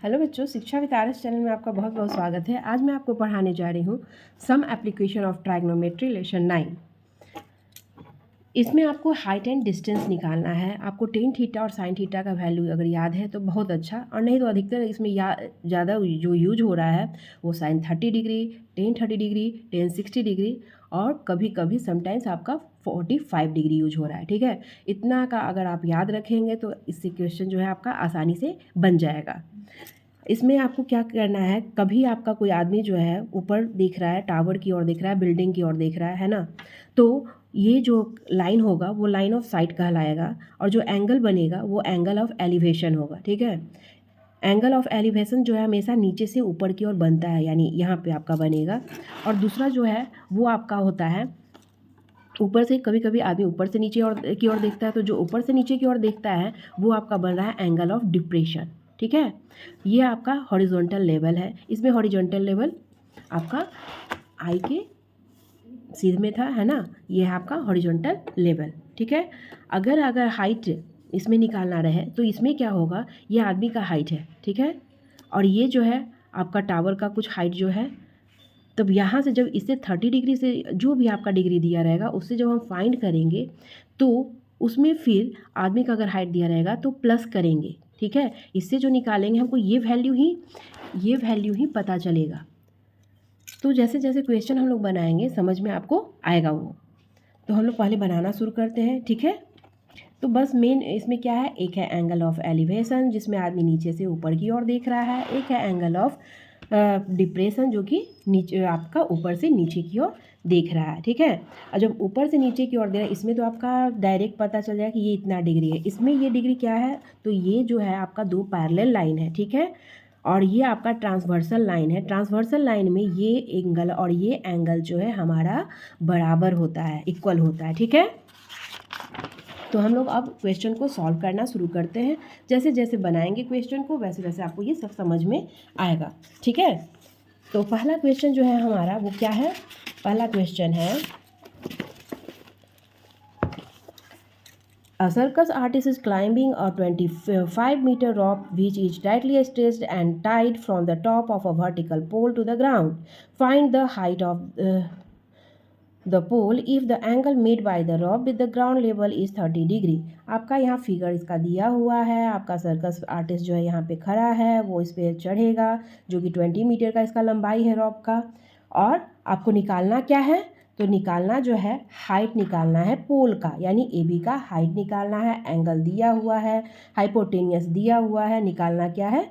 Hello बच्चों, शिक्षा with R S channel में आपका बहुत बहुत स्वागत है। आज मैं आपको पढ़ाने जा रही हूँ सम एप्लीकेशन ऑफ ट्राइग्नोमेट्री लेसन 9। इसमें आपको हाइट एंड डिस्टेंस निकालना है। आपको टेन थीटा और साइन थीटा का वैल्यू अगर याद है तो बहुत अच्छा, और नहीं तो अधिकतर इसमें ज़्यादा जो यूज हो रहा है वो sine 30 degree, tan 30 degree, tan 60 degree और कभी कभी समटाइम्स आपका 45 डिग्री यूज हो रहा है। ठीक है, इतना का अगर आप याद रखेंगे तो इससे क्वेश्चन जो है आपका आसानी से बन जाएगा। इसमें आपको क्या करना है, कभी आपका कोई आदमी जो है ऊपर देख रहा है, टावर की ओर देख रहा है, बिल्डिंग की ओर देख रहा है ना, तो ये जो लाइन होगा वो लाइन ऑफ साइट कहलाएगा, और जो एंगल बनेगा वो एंगल ऑफ एलिवेशन होगा। ठीक है, एंगल ऑफ एलिवेशन जो है हमेशा नीचे से ऊपर की ओर बनता है, यानी यहाँ पे आपका बनेगा। और दूसरा जो है वो आपका होता है ऊपर से, कभी कभी आदमी ऊपर से नीचे की ओर देखता है, तो जो ऊपर से नीचे की ओर देखता है वो आपका बन रहा है एंगल ऑफ डिप्रेशन। ठीक है, ये आपका हॉरिजॉन्टल लेवल है। इसमें हॉरिजॉन्टल लेवल आपका आई के सीध में था, है ना, ये है आपका हॉरिजॉन्टल लेवल। ठीक है, अगर हाइट इसमें निकालना रहे तो इसमें क्या होगा, ये आदमी का हाइट है। ठीक है, और ये जो है आपका टावर का कुछ हाइट जो है, तब यहाँ से जब इससे 30 डिग्री से जो भी आपका डिग्री दिया रहेगा उससे जब हम फाइंड करेंगे तो उसमें फिर आदमी का अगर हाइट दिया रहेगा तो प्लस करेंगे। ठीक है, इससे जो निकालेंगे हमको ये वैल्यू ही पता चलेगा। तो जैसे जैसे क्वेश्चन हम लोग बनाएंगे समझ में आपको आएगा वो। तो हम लोग पहले बनाना शुरू करते हैं। ठीक है, तो बस मेन इसमें क्या है, एक है एंगल ऑफ एलिवेशन जिसमें आदमी नीचे से ऊपर की ओर देख रहा है, एक है एंगल ऑफ डिप्रेशन जो कि नीचे आपका ऊपर से नीचे की ओर देख रहा है। ठीक है, और जब ऊपर से नीचे की ओर दे रहा है इसमें तो आपका डायरेक्ट पता चल जाएगा कि ये इतना डिग्री है। इसमें ये डिग्री क्या है, तो ये जो है आपका दो पैरेलल लाइन है। ठीक है, और ये आपका ट्रांसवर्सल लाइन है। ट्रांसवर्सल लाइन में ये एंगल और ये एंगल जो है हमारा बराबर होता है, इक्वल होता है। ठीक है, तो हम लोग अब क्वेश्चन को सॉल्व करना शुरू करते हैं। जैसे जैसे बनाएंगे क्वेश्चन को वैसे वैसे आपको ये सब समझ में आएगा। ठीक है, तो पहला क्वेश्चन जो है हमारा वो क्या है, पहला क्वेश्चन है A circus artist is climbing a 25-meter rope which is tightly stretched and tied from the top of a vertical pole to the ground. Find the height of the pole if the angle made by the rope with the ground level is 30 degree. आपका यहाँ figure इसका दिया हुआ है। आपका circus artist जो है यहाँ पे खड़ा है, वो इस पर चढ़ेगा जो कि 20 मीटर का इसका लंबाई है रॉप का। और आपको निकालना क्या है, तो निकालना जो है हाइट निकालना है पोल का, यानी ए बी का हाइट निकालना है। एंगल दिया हुआ है, हाइपोटेनियस दिया हुआ है, निकालना क्या है,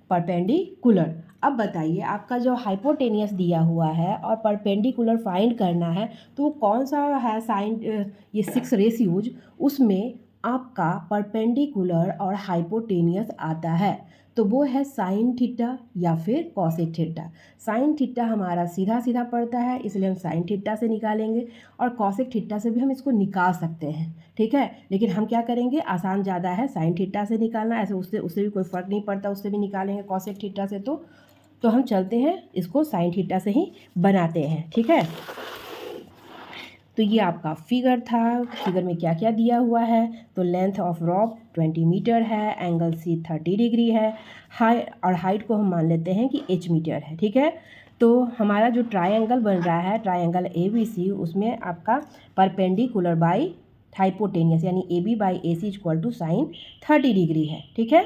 परपेंडिकुलर। अब बताइए आपका जो हाइपोटेनियस दिया हुआ है और परपेंडिकुलर फाइंड करना है तो वो कौन सा है साइन, ये 6 रेशियोज, उसमें आपका परपेंडिकुलर और हाइपोटेनियस आता है तो वो है साइन थीटा या फिर कॉसेक थीटा। साइन थीटा हमारा सीधा सीधा पड़ता है इसलिए हम साइन थीटा से निकालेंगे, और कॉसेक थीटा से भी हम इसको निकाल सकते हैं। ठीक है, लेकिन हम क्या करेंगे, आसान ज़्यादा है साइन थीटा से निकालना, ऐसे उससे भी कोई फ़र्क नहीं पड़ता, उससे भी निकालेंगे कॉसेक थीटा से। तो हम चलते हैं इसको साइन थीटा से ही बनाते हैं। ठीक है, तो ये आपका फिगर था। फिगर में क्या क्या दिया हुआ है, तो लेंथ ऑफ रॉप 20 मीटर है, एंगल सी 30 डिग्री है, हाइट को हम मान लेते हैं कि h मीटर है। ठीक है, तो हमारा जो ट्रायंगल बन रहा है, ट्रायंगल ABC, उसमें आपका परपेंडिकुलर बाई हाइपोटेनियस यानी AB by AC equal to sine 30 degree है। ठीक है,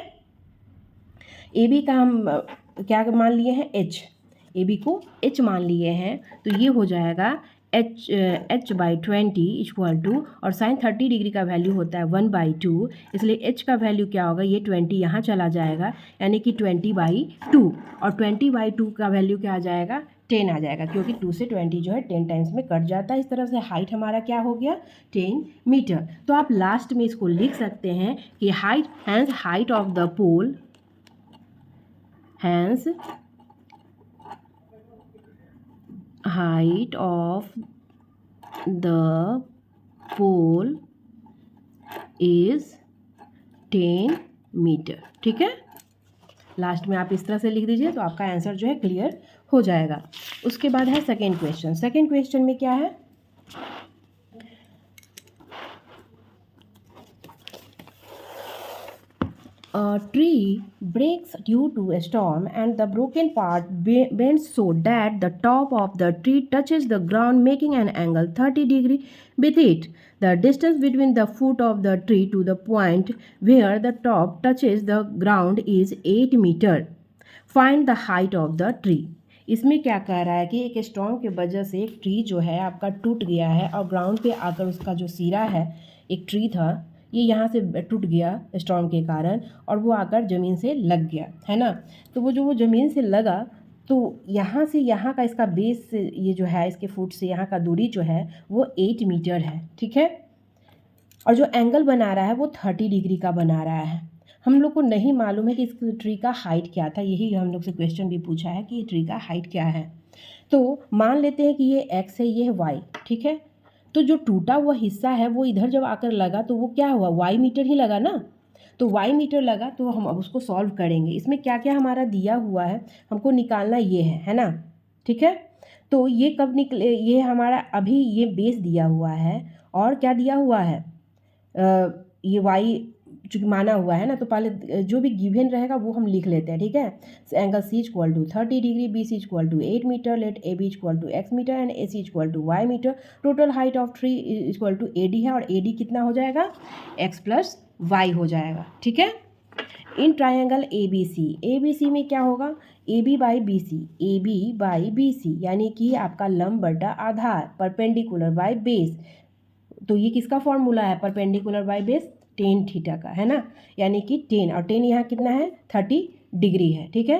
AB का हम क्या मान लिए हैं, h, AB को h मान लिए हैं, तो ये हो जाएगा h बाई 20 इक्वल टू, और साइन 30 डिग्री का वैल्यू होता है 1/2, इसलिए h का वैल्यू क्या होगा, ये 20 यहाँ चला जाएगा यानी कि 20/2, और 20/2 का वैल्यू क्या आ जाएगा, 10 आ जाएगा, क्योंकि 2 से 20 जो है 10 टाइम्स में कट जाता है। इस तरह से हाइट हमारा क्या हो गया, 10 मीटर। तो आप लास्ट में इसको लिख सकते हैं कि height of the pole, hence height of the pole is 10 metre. ठीक है, लास्ट में आप इस तरह से लिख दीजिए तो आपका आंसर जो है क्लियर हो जाएगा। उसके बाद है सेकेंड क्वेश्चन। सेकेंड क्वेश्चन में क्या है, A tree breaks due to a storm and the broken part bends so that the top of the tree touches the ground, making an angle 30 degree with it. The distance between the foot of the tree to the point where the top touches the ground is 8 meter. Find the height of the tree. इसमें क्या कह रहा है कि एक storm के वजह से एक ट्री जो है आपका टूट गया है और ग्राउंड पे आकर उसका जो सिरा है, एक ट्री था, ये यहाँ से टूट गया स्टॉर्म के कारण और वो आकर ज़मीन से लग गया, है ना। तो वो ज़मीन से लगा तो यहाँ से यहाँ का इसका बेस ये जो है इसके फुट से यहाँ का दूरी जो है वो 8 मीटर है, ठीक है। और जो एंगल बना रहा है वो 30 डिग्री का बना रहा है। हम लोग को नहीं मालूम है कि इस ट्री का हाइट क्या था, यही हम लोग से क्वेश्चन भी पूछा है कि ट्री का हाइट क्या है। तो मान लेते हैं कि ये एक्स है, ये है वाई, ठीक है। तो जो टूटा हुआ हिस्सा है वो इधर जब आकर लगा तो वो क्या हुआ, वाई मीटर ही लगा ना। तो वाई मीटर लगा तो हम अब उसको सॉल्व करेंगे। इसमें क्या क्या हमारा दिया हुआ है, हमको निकालना ये है ना, ठीक है। तो ये कब निकले, ये हमारा अभी ये बेस दिया हुआ है और क्या दिया हुआ है, ये वाई चूँकि माना हुआ है ना, तो पहले जो भी गिवन रहेगा वो हम लिख लेते हैं, ठीक है। Angle C equal to 30 degree, B C equal to 8 metre, let A B equal to x metre and A C equal to Y metre. Total height of tree equal to A D है और A D कितना हो जाएगा, x plus Y हो जाएगा, ठीक है। In triangle A B C में क्या होगा, A B by B C, A B by B C, यानी कि आपका लंब बटा आधार, परपेंडिकुलर बाई बेस। तो ये किसका फॉर्मूला है, perpendicular by base tan theta का, है ना। यानी कि 10 और 10 यहाँ कितना है, 30 डिग्री है, ठीक है।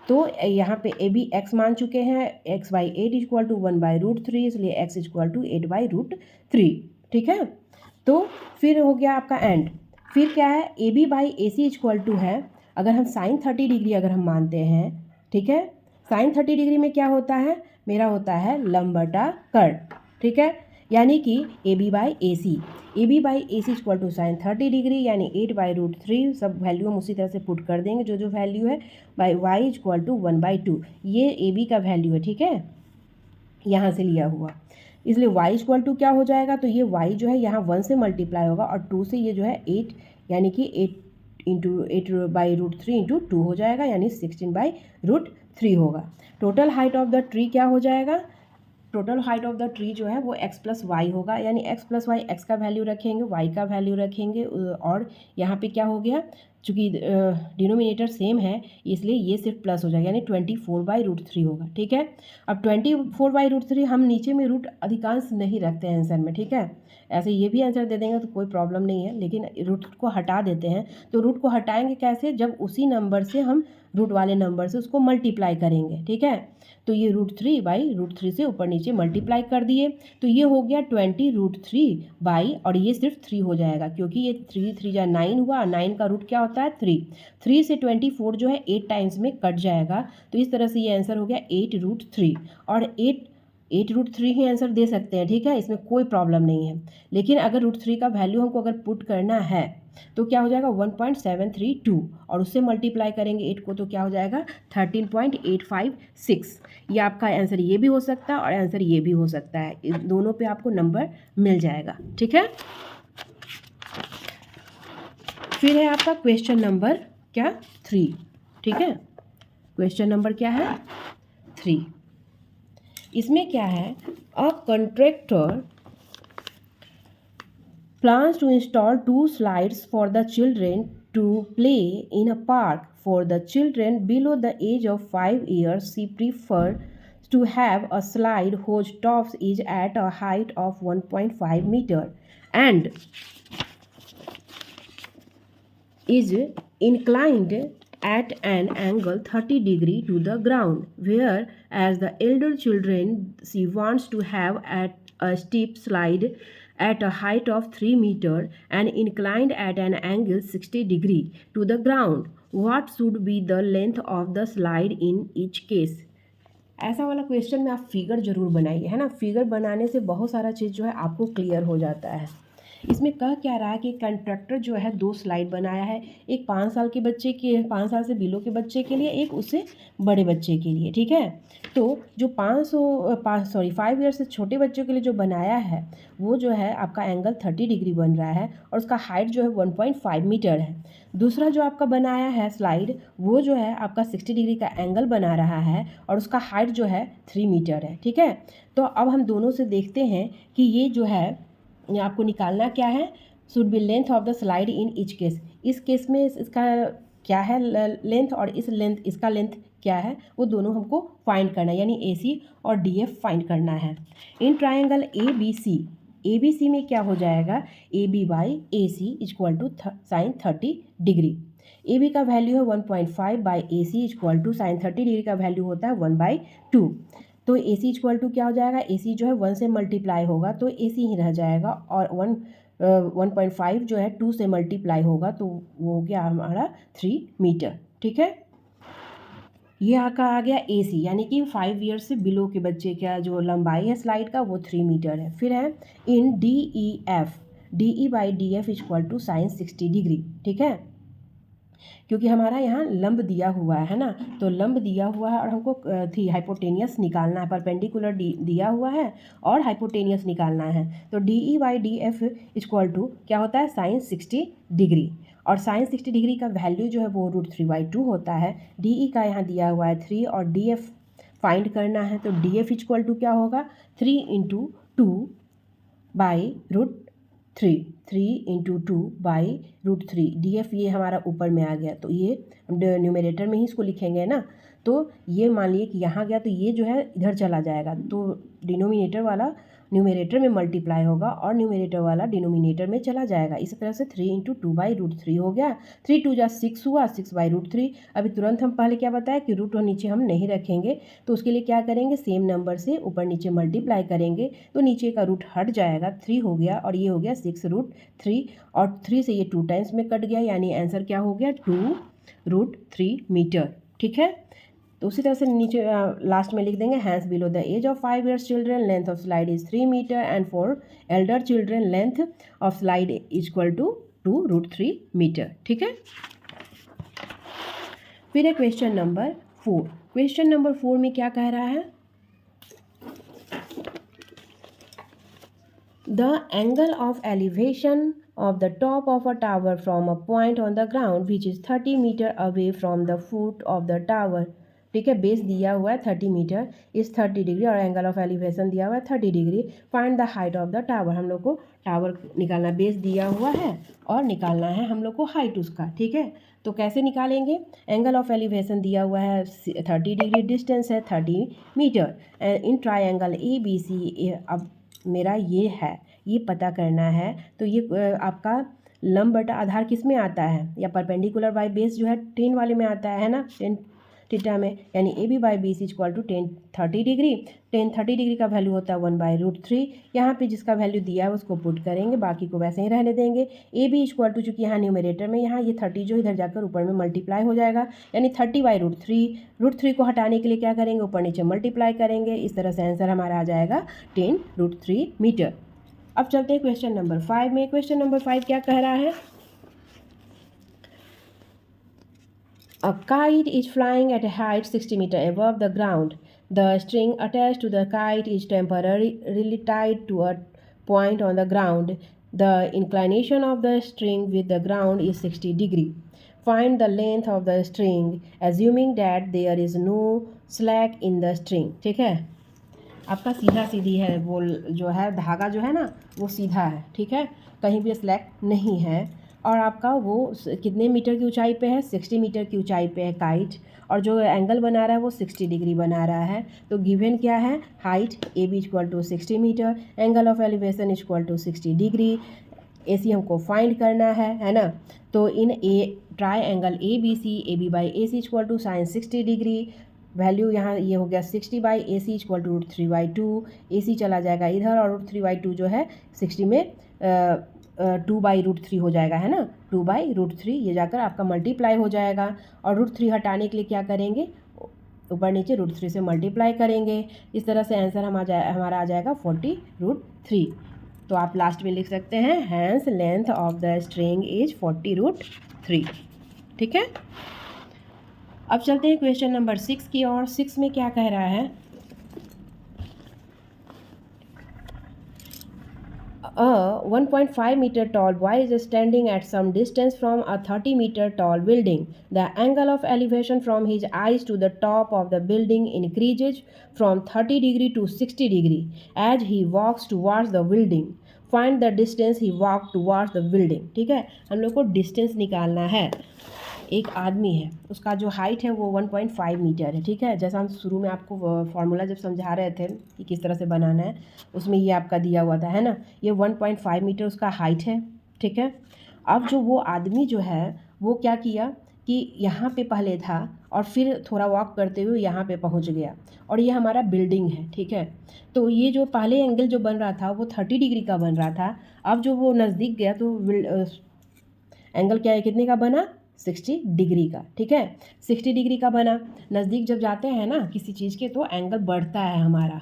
तो यहाँ पे ए बी एक्स मान चुके हैं, एक्स बाई 8 इक्वल टू 1/√3, इसलिए एक्स इक्वल टू 8/√3, ठीक है। तो फिर हो गया आपका एंड। फिर क्या है, A B by A C equal to है, अगर हम साइन 30 डिग्री अगर हम मानते हैं, ठीक है। साइन 30 डिग्री में क्या होता है, मेरा होता है लंब बटा कर्ण, ठीक है। यानी कि A B by A C equal to sine 30 degree यानी 8/√3, सब वैल्यू हम उसी तरह से पुट कर देंगे जो वैल्यू है, बाई वाई इक्वल टू 1/2, ये ए बी का वैल्यू है, ठीक है, यहाँ से लिया हुआ। इसलिए y इक्वल टू क्या हो जाएगा, तो ये y जो है यहाँ 1 से मल्टीप्लाई होगा और 2 से, ये जो है 8 यानी कि 8/√3 इंटू 2 हो जाएगा, यानी 16/√3 होगा। Total height of the tree क्या हो जाएगा, total height of the tree जो है वो x प्लस वाई होगा, यानी x प्लस वाई, एक्स का वैल्यू रखेंगे, y का वैल्यू रखेंगे और यहाँ पे क्या हो गया, चूँकि डिनोमिनेटर सेम है इसलिए ये सिर्फ प्लस हो जाएगा, यानी 24/√3 होगा, ठीक है। अब 24/√3 हम नीचे में रूट अधिकांश नहीं रखते हैं आंसर में, ठीक है। ऐसे ये भी आंसर दे देंगे तो कोई प्रॉब्लम नहीं है, लेकिन रूट को हटा देते हैं। तो रूट को हटाएंगे कैसे, जब उसी नंबर से हम रूट वाले नंबर से उसको मल्टीप्लाई करेंगे, ठीक है। तो ये √3/√3 से ऊपर नीचे मल्टीप्लाई कर दिए, तो ये हो गया 20√3 बाई, और ये सिर्फ 3 हो जाएगा क्योंकि ये 3 3 जा 9 हुआ, 9 का रूट क्या होता है 3 से 24 जो है 8 टाइम्स में कट जाएगा। तो इस तरह से ये आंसर हो गया 8√3, और 8√3 ही आंसर दे सकते हैं, ठीक है, इसमें कोई प्रॉब्लम नहीं है। लेकिन अगर √3 का वैल्यू हमको अगर पुट करना है तो क्या हो जाएगा 1.732, और उससे मल्टीप्लाई करेंगे 8 को तो क्या हो जाएगा 13.856। ये आपका आंसर ये भी हो सकता है और आंसर ये भी हो सकता है, इन दोनों पे आपको नंबर मिल जाएगा, ठीक है। फिर है आपका क्वेश्चन नंबर क्या 3, ठीक है। क्वेश्चन नंबर क्या है 3। इसमें क्या है, a contractor plans to install 2 slides for the children to play in a park. For the children below the age of 5 years, she prefers to have a slide whose top is at a height of 1.5 meter and is inclined at an angle 30 degree to the ground, whereas the elder children she wants to have at a steep slide at a height of 3 meter and inclined at an angle 60 degree to the ground. What should be the length of the slide in each case? ऐसा वाला question में आप figure जरूर बनाइए, है ना। Figure बनाने से बहुत सारा चीज़ जो है आपको क्लियर हो जाता है। इसमें कह क्या रहा है कि कंस्ट्रक्टर जो है 2 स्लाइड बनाया है, एक 5 साल के बच्चे के 5 साल से बिलो के बच्चे के लिए, एक उससे बड़े बच्चे के लिए, ठीक है। तो जो 5 ईयर से छोटे बच्चों के लिए जो बनाया है वो जो है आपका एंगल 30 डिग्री बन रहा है और उसका हाइट जो है 1.5 मीटर है। दूसरा जो आपका बनाया है स्लाइड वो जो है आपका 60 डिग्री का एंगल बना रहा है और उसका हाइट जो है 3 मीटर है, ठीक है। तो अब हम दोनों से देखते हैं कि ये जो है आपको निकालना क्या है, should be length of the slide in each case. इस केस में इसका क्या है लेंथ और इस लेंथ इसका लेंथ क्या है वो दोनों हमको फाइंड करना है, यानी AC और DF फाइंड करना है। इन ट्राइंगल ABC में क्या हो जाएगा, AB/AC equal to sine 30 degree. AB का वैल्यू है 1.5 by AC equal to sine 30 degree का वैल्यू होता है 1/2। तो AC इक्वल टू क्या हो जाएगा, AC जो है 1 से मल्टीप्लाई होगा तो AC ही रह जाएगा और 1.5 जो है 2 से मल्टीप्लाई होगा तो वो हो गया हमारा 3 मीटर, ठीक है। ये आपका आ गया AC, यानी कि 5 ईयर से बिलो के बच्चे का जो लंबाई है स्लाइड का वो 3 मीटर है। फिर है in DEF, DE/DF equal to sine 60 degree, ठीक है। क्योंकि हमारा यहाँ लंब दिया हुआ है ना, तो लंब दिया हुआ है और हमको थी हाइपोटेनियस निकालना है, परपेंडिकुलर दिया हुआ है और हाइपोटेनियस निकालना है। तो DE/DF इक्वल टू क्या होता है, साइन 60 डिग्री। और साइन 60 डिग्री का वैल्यू जो है वो √3/2 होता है। DE का यहाँ दिया हुआ है 3 और DF फाइंड करना है, तो DF इक्वल टू क्या होगा, 3 × 2/√3, 3 × 2/√3। DF ये हमारा ऊपर में आ गया, तो ये न्यूमरेटर में ही इसको लिखेंगे ना। तो ये मान लिए कि यहाँ गया तो ये जो है इधर चला जाएगा, तो डिनोमिनेटर वाला न्यूमरेटर में मल्टीप्लाई होगा और न्यूमरेटर वाला डिनोमिनेटर में चला जाएगा। इस तरह से 3 × 2/√3 हो गया। 3 × 2 = 6 हुआ, 6/√3। अभी तुरंत हम पहले क्या बताया कि रूट और नीचे हम नहीं रखेंगे, तो उसके लिए क्या करेंगे, सेम नंबर से ऊपर नीचे मल्टीप्लाई करेंगे तो नीचे का रूट हट जाएगा, 3 हो गया और ये हो गया 6√3 और 3 से ये 2 टाइम्स में कट गया, यानी आंसर क्या हो गया 2√3 मीटर, ठीक है। तो उसी तरह से नीचे लास्ट में लिख देंगे hence below the age of 5 years children length of slide is 3 metre and for elder children length of slide equal to 2√3 metre, ठीक है। फिर है क्वेश्चन नंबर 4। क्वेश्चन नंबर 4 में क्या कह रहा है, the angle of elevation of the top of a tower from a point on the ground which is 30 meter away from the foot of the tower, ठीक है। बेस दिया हुआ है 30 मीटर इस 30 डिग्री और एंगल ऑफ एलिवेशन दिया हुआ है 30 degree. Find the height of the tower, हम लोग को टावर निकालना, बेस दिया हुआ है और निकालना है हम लोग को हाइट उसका, ठीक है। तो कैसे निकालेंगे, एंगल ऑफ एलिवेशन दिया हुआ है 30 डिग्री, डिस्टेंस है 30 मीटर इन ट्राइंगल ABC। अब मेरा ये पता करना है, तो ये आपका लंब बटा आधार किस में आता है, या परपेंडिकुलर बाई बेस जो है 10 वाले में आता है ना, 10 थीटा में, यानी AB/BC equal to 30 degree. 30 degree का वैल्यू होता है 1/√3। यहाँ पे जिसका वैल्यू दिया है उसको पुट करेंगे, बाकी को वैसे ही रहने देंगे। AB इक्वल टू, चूँकि यहाँ न्यूमरेटर में यहाँ ये 30 जो इधर जाकर ऊपर में मल्टीप्लाई हो जाएगा, यानी 30/√3। √3 को हटाने के लिए क्या करेंगे, ऊपर नीचे मल्टीप्लाई करेंगे। इस तरह से आंसर हमारा आ जाएगा 10√3 मीटर। अब चलते हैं क्वेश्चन नंबर 5 में। क्वेश्चन नंबर 5 क्या कह रहा है, A kite is flying at a height 60 meter above the ground. The string attached to the kite is temporarily tied to a point on the ground. The inclination of the string with the ground is 60 degree. Find the length of the string assuming that there is no slack in the string, ठीक है। आपका सीधा सीधी है, वो जो है धागा जो है ना वो सीधा है, ठीक है, कहीं भी स्लैक नहीं है। और आपका वो कितने मीटर की ऊंचाई पे है, 60 मीटर की ऊंचाई पे है काइट, और जो एंगल बना रहा है वो 60 डिग्री बना रहा है। तो गिवन क्या है, height AB equal to 60 metre, angle of elevation equal to 60 degree, AC हमको फाइंड करना है ना। तो in triangle ABC, AB/AC equal to sine 60 degree, value यहाँ ये हो गया 60/AC इक्वल टू √3/2। AC चला जाएगा इधर और √3/2 जो है 60 में 2/√3 हो जाएगा, है ना, 2/√3। ये जाकर आपका मल्टीप्लाई हो जाएगा और √3 हटाने के लिए क्या करेंगे, ऊपर नीचे √3 से मल्टीप्लाई करेंगे। इस तरह से आंसर हमारा आ जाएगा 40√3। तो आप लास्ट में लिख सकते हैं hence length of the string is 40√3। ठीक है, अब चलते हैं क्वेश्चन नंबर 6 की ओर। 6 में क्या कह रहा है, a 1.5 meter tall boy is standing at some distance from a 30 meter tall building. The angle of elevation from his eyes to the top of the building increases from 30 degree to 60 degree as he walks towards the building. Find the distance he walked towards the building. ठीक है, हम लोग को distance निकालना है। एक आदमी है, उसका जो हाइट है वो 1.5 मीटर है। ठीक है, जैसा हम शुरू में आपको फार्मूला जब समझा रहे थे कि किस तरह से बनाना है, उसमें ये आपका दिया हुआ था, है ना। ये 1.5 मीटर उसका हाइट है। ठीक है, अब जो वो आदमी जो है वो क्या किया कि यहाँ पे पहले था और फिर थोड़ा वॉक करते हुए यहाँ पे पहुँच गया, और ये हमारा बिल्डिंग है। ठीक है, तो ये जो पहले एंगल जो बन रहा था वो 30 डिग्री का बन रहा था। अब जो वो नज़दीक गया तो एंगल क्या है, कितने का बना, 60 डिग्री का। ठीक है, 60 डिग्री का बना। नज़दीक जब जाते हैं ना किसी चीज़ के तो एंगल बढ़ता है हमारा।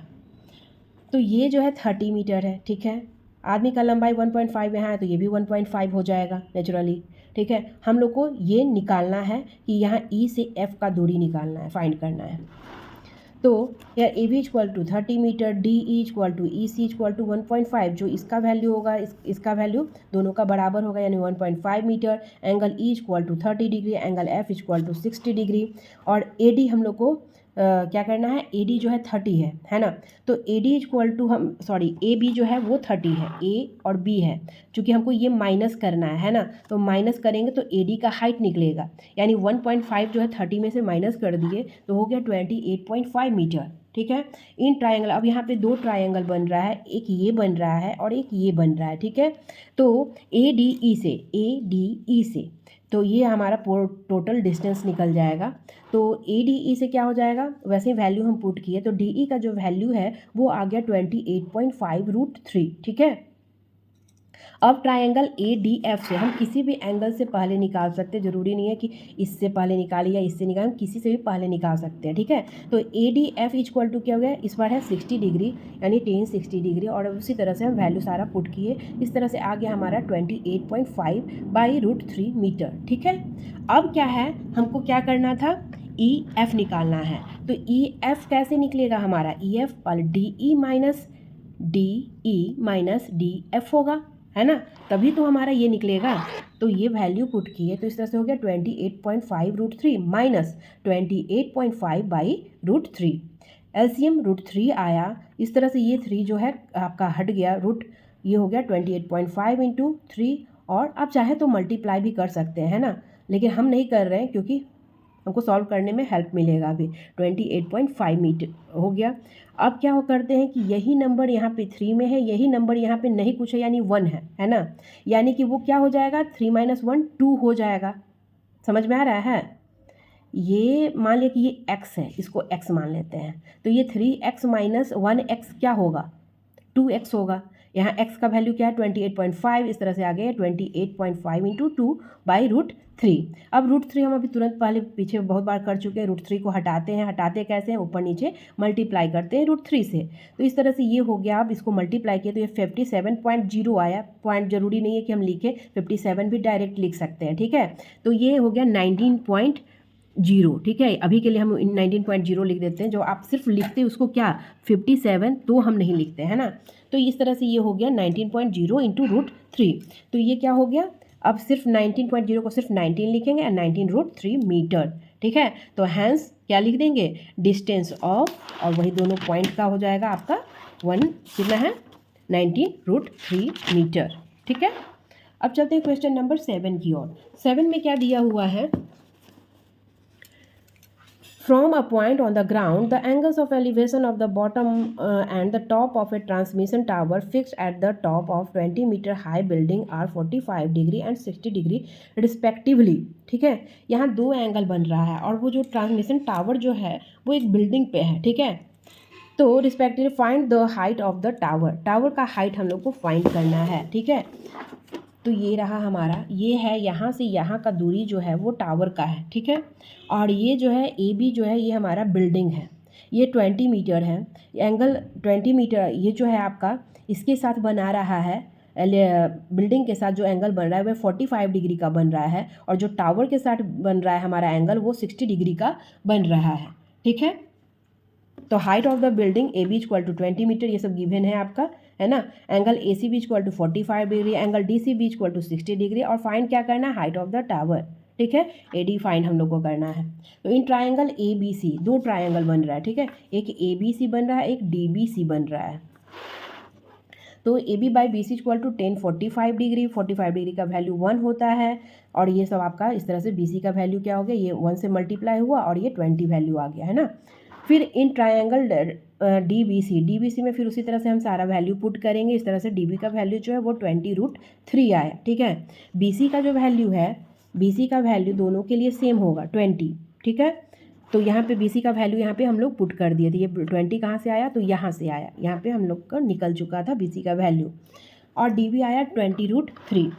तो ये जो है 30 मीटर है। ठीक है, आदमी का लंबाई 1.5 यहाँ है तो ये भी 1.5 हो जाएगा नेचुरली। ठीक है, हम लोग को ये निकालना है कि यहाँ ई से एफ का दूरी निकालना है, फाइंड करना है। तो यार A B equal to 30 metre, D E equal to E C equal to 1.5, जो इसका वैल्यू होगा इसका वैल्यू दोनों का बराबर होगा, यानी 1.5 metre. Angle E equal to 30 degree, angle F equal to 60 degree. और ए डी हम लोग को क्या करना है, ए डी जो है 30 है ना। तो A D equal to A B जो है वो 30 है, ए और बी है। चूँकि हमको ये माइनस करना है ना, तो माइनस करेंगे तो ए डी का हाइट निकलेगा, यानी 1.5 जो है 30 में से माइनस कर दिए तो हो गया 28.5 मीटर। ठीक है, इन ट्रायंगल, अब यहाँ पे दो ट्रायंगल बन रहा है, एक ये बन रहा है और एक ये बन रहा है। ठीक है, तो ए डी ई से तो ये हमारा टोटल डिस्टेंस निकल जाएगा। तो ए डी ई से क्या हो जाएगा, वैसे वैल्यू हम पुट किए तो डी ई का जो वैल्यू है वो आ गया 28.5√3। ठीक है, अब ट्रायंगल ए डी एफ से हम किसी भी एंगल से पहले निकाल सकते हैं, ज़रूरी नहीं है कि इससे पहले निकालिए या इससे निकालें, हम किसी से भी पहले निकाल सकते हैं। ठीक है, तो A D F equal to क्या हो गया, इस बार है 60 डिग्री, यानी टेन 60 डिग्री, और उसी तरह से हम वैल्यू सारा पुट किए, इस तरह से आ गया हमारा 28.5/√3 मीटर। ठीक है, अब क्या है, हमको क्या करना था, ई एफ निकालना है। तो ई एफ कैसे निकलेगा हमारा, ई एफ वाले D E minus D F होगा, है ना, तभी तो हमारा ये निकलेगा। तो ये वैल्यू पुट की है, तो इस तरह से हो गया 28.5/√3 माइनस 28.5/√3। एलसीएम √3 आया, इस तरह से ये 3 जो है आपका हट गया, रूट ये हो गया 28.5 × 3, और आप चाहे तो मल्टीप्लाई भी कर सकते हैं, है ना, लेकिन हम नहीं कर रहे हैं क्योंकि हमको सॉल्व करने में हेल्प मिलेगा। अभी 28.5 मीटर हो गया। अब क्या हो करते हैं कि यही नंबर यहाँ पे 3 में है, यही नंबर यहाँ पे नहीं कुछ है, यानी 1 है ना, यानी कि वो क्या हो जाएगा, 3 - 1 2 हो जाएगा। समझ में आ रहा है, ये मान लिया कि ये x है, इसको x मान लेते हैं, तो ये 3x - 1x क्या होगा, 2x होगा। यहाँ x का वैल्यू क्या है, 28.5, इस तरह से आ गया 28.5 × 2/√3। अब √3 हम अभी तुरंत पहले पीछे बहुत बार कर चुके हैं। √3 को हटाते हैं, हटाते कैसे हैं, ऊपर नीचे मल्टीप्लाई करते हैं √3 से, तो इस तरह से ये हो गया। अब इसको मल्टीप्लाई किया तो ये 57.0 आया। पॉइंट जरूरी नहीं है कि हम लिखें, 57 भी डायरेक्ट लिख सकते हैं। ठीक है, तो ये हो गया 19.0। ठीक है, अभी के लिए हम 19.0 लिख देते हैं, जो आप सिर्फ लिखते हैं उसको क्या 57, तो हम नहीं लिखते हैं ना। तो इस तरह से ये हो गया 19.0 × √3। तो ये क्या हो गया, अब सिर्फ 19.0 को सिर्फ 19 लिखेंगे, 19√3 मीटर। ठीक है, तो हैंस क्या लिख देंगे, डिस्टेंस ऑफ, और वही दोनों पॉइंट का हो जाएगा आपका 1 कितना है, 19√3 मीटर। ठीक है, अब चलते हैं क्वेश्चन नंबर 7 की ओर। 7 में क्या दिया हुआ है, From a point on the ground, the angles of elevation of the bottom and the top of a transmission tower fixed at the top of 20-meter high building are 45 degree and 60 degree respectively। ठीक है, यहाँ दो angle बन रहा है, और वो जो ट्रांसमिशन टावर जो है वो एक बिल्डिंग पे है। ठीक है, तो respectively find the height of the tower, tower का हाइट हम लोग को फाइंड करना है। ठीक है, तो ये रहा हमारा, ये है यहाँ से यहाँ का दूरी जो है वो टावर का है। ठीक है, और ये जो है ए बी जो है ये हमारा बिल्डिंग है, ये 20 मीटर है, एंगल 20 मीटर ये जो है आपका, इसके साथ बना रहा है, बिल्डिंग के साथ जो एंगल बन रहा है वह 45 डिग्री का बन रहा है, और जो टावर के साथ बन रहा है हमारा एंगल वो 60 डिग्री का बन रहा है। ठीक है, तो height of the building A B equal to 20 metre, ये सब गिवन है आपका, है ना। Angle A C B equal to 45 degree, angle D C B equal to 60 degree, और फाइंड क्या करना है, हाइट ऑफ द टावर। ठीक है, ए डी फाइंड हम लोग को करना है। तो इन ट्राइंगल ए बी सी, दो ट्राइंगल बन रहा है। ठीक है, एक ए बी सी बन रहा है, एक डी बी सी बन रहा है। तो A B by B C equal to 10 45 degree, 45 degree का वैल्यू 1 होता है, और ये सब आपका इस तरह से बी सी का वैल्यू क्या हो गया, ये 1 से मल्टीप्लाई हुआ और ये 20 वैल्यू आ गया, है ना। फिर in triangle D B C में फिर उसी तरह से हम सारा वैल्यू पुट करेंगे। इस तरह से डी बी का वैल्यू जो है वो 20√3 आया। ठीक है, बी सी का जो वैल्यू है, बी सी का वैल्यू दोनों के लिए सेम होगा 20। ठीक है, तो यहाँ पे बी सी का वैल्यू यहाँ पे हम लोग पुट कर दिए थे। ये 20 कहाँ से आया, तो यहाँ से आया, यहाँ पे हम लोग का निकल चुका था बी सी का वैल्यू, और डी बी आया 20√3।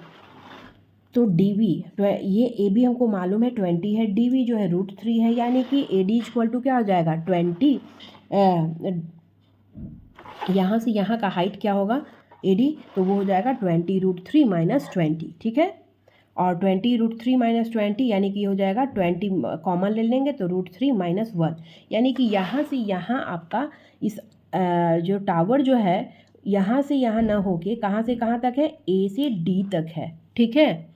तो डी बी, ये ए बी हमको मालूम है 20 है, डी बी जो है √3 है, यानी कि ए डी इक्वल टू क्या हो जाएगा 20। यहाँ से यहाँ का हाइट क्या होगा ए डी, तो वो हो जाएगा 20√3 माइनस 20। ठीक है, और 20√3 माइनस 20 यानी कि हो जाएगा 20 कॉमन ले लेंगे तो √3 माइनस 1, यानी कि यहाँ से यहाँ आपका इस जो टावर जो है यहाँ से यहाँ ना होके कहाँ से कहाँ तक है, ए से डी तक है। ठीक है,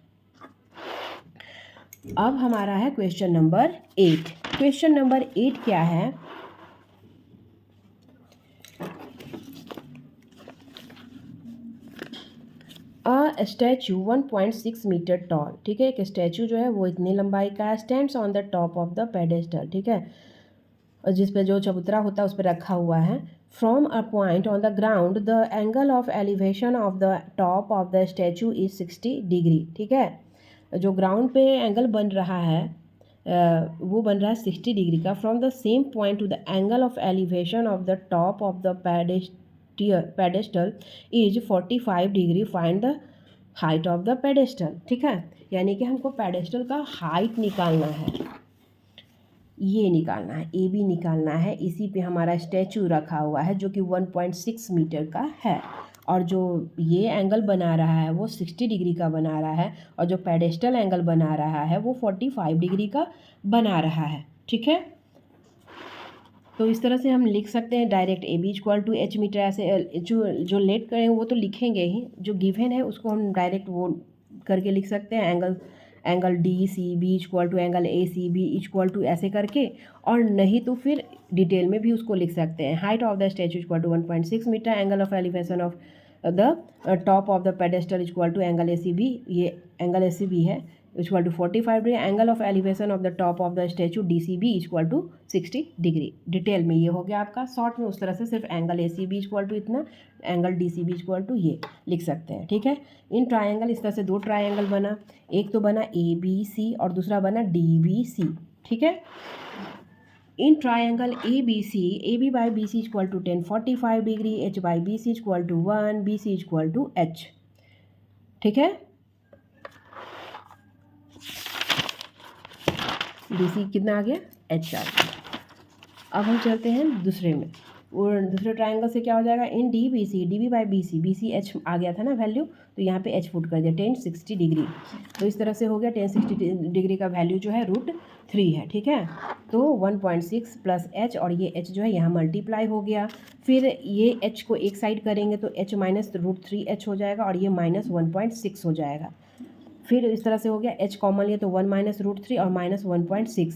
अब हमारा है क्वेश्चन नंबर 8। क्वेश्चन नंबर 8 क्या है, अ स्टैचू 1.6 मीटर टॉल। ठीक है, एक स्टैचू जो है वो इतनी लंबाई का है, stands on the top of the pedestal. ठीक है, और जिस पे जो चबूतरा होता है उस पर रखा हुआ है। From a point on the ground the angle of elevation of the top of the statue is 60 degree. ठीक है, जो ग्राउंड पे एंगल बन रहा है वो बन रहा है 60 डिग्री का। From the same point two the angle of elevation of the top of the pedestal is 45 degree, find the height of the pedestal. ठीक है, यानी कि हमको पेडेस्टल का हाइट निकालना है, ये निकालना है, ए बी निकालना है। इसी पे हमारा स्टैचू रखा हुआ है जो कि 1.6 मीटर का है, और जो ये एंगल बना रहा है वो 60 डिग्री का बना रहा है, और जो पेडेस्टल एंगल बना रहा है वो 45 डिग्री का बना रहा है। ठीक है, तो इस तरह से हम लिख सकते हैं direct A B equal to H metre. ऐसे जो लेट करें वो तो लिखेंगे ही, जो गिवन है उसको हम डायरेक्ट वो करके लिख सकते हैं, angle D C B equal to angle A C B equal to ऐसे करके, और नहीं तो फिर डिटेल में भी उसको लिख सकते हैं। Height of the statue equal to 1.6 metre, angle of elevation of the top of the pedestal equal to angle A C B, ये एंगल ए सी बी है, equal to 45 degree. Angle of elevation of the top of the statue D C B equal to 60 degree. Detail में ये हो गया आपका, short में उस तरह से सिर्फ angle A C B equal to इतना, angle D C B equal to ये लिख सकते हैं। ठीक है, इन ट्राइंगल इस तरह से दो ट्राइंगल बना, एक तो बना ए बी सी और दूसरा बना डी बी सी। ठीक है, in triangle A B by B C equal to 10 45 degree, H by B C equal to 1, B C equal to H. ठीक है, डी सी कितना आ गया, एच आ गया। अब हम चलते हैं दूसरे में, और दूसरे ट्रायंगल से क्या हो जाएगा, इन D B by B C H आ गया था ना वैल्यू, तो यहाँ पे एच पुट कर दिया 10 60 डिग्री। तो इस तरह से हो गया 10 60 डिग्री का वैल्यू जो है √3 है। ठीक है, तो 1.6 प्लस एच, और ये एच जो है यहाँ मल्टीप्लाई हो गया। फिर ये एच को एक साइड करेंगे तो एच माइनस √3h हो जाएगा, और ये माइनस 1.6 हो जाएगा। फिर इस तरह से हो गया एच कॉमन लिए तो 1 माइनस √3 और माइनस 1.6,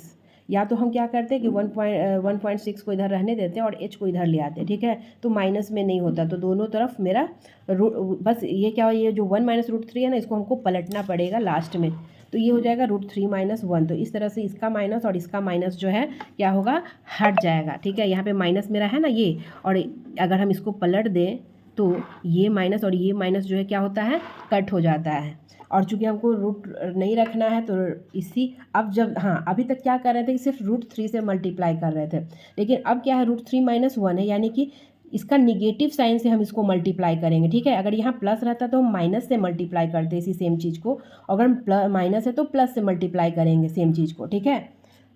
या तो हम क्या करते हैं कि 1.6 को इधर रहने देते हैं और एच को इधर ले आते हैं। ठीक है, तो माइनस में नहीं होता, तो दोनों तरफ मेरा बस ये क्या, ये जो 1 माइनस √3 है ना, इसको हमको पलटना पड़ेगा लास्ट में, तो ये हो जाएगा √3 माइनस 1। तो इस तरह से इसका माइनस और इसका माइनस जो है क्या होगा, हट जाएगा। ठीक है, यहाँ पे माइनस मेरा है ना ये, और अगर हम इसको पलट दें तो ये माइनस और ये माइनस जो है क्या होता है, कट हो जाता है। और चूंकि हमको रूट नहीं रखना है तो इसी, अब जब हाँ अभी तक क्या कर रहे थे कि सिर्फ √3 से मल्टीप्लाई कर रहे थे, लेकिन अब क्या है √3 माइनस 1 है, यानी कि इसका निगेटिव साइन से हम इसको मल्टीप्लाई करेंगे। ठीक है, अगर यहाँ प्लस रहता तो हम माइनस से मल्टीप्लाई करते इसी सेम चीज़ को, अगर माइनस है तो प्लस से मल्टीप्लाई करेंगे सेम चीज़ को। ठीक है,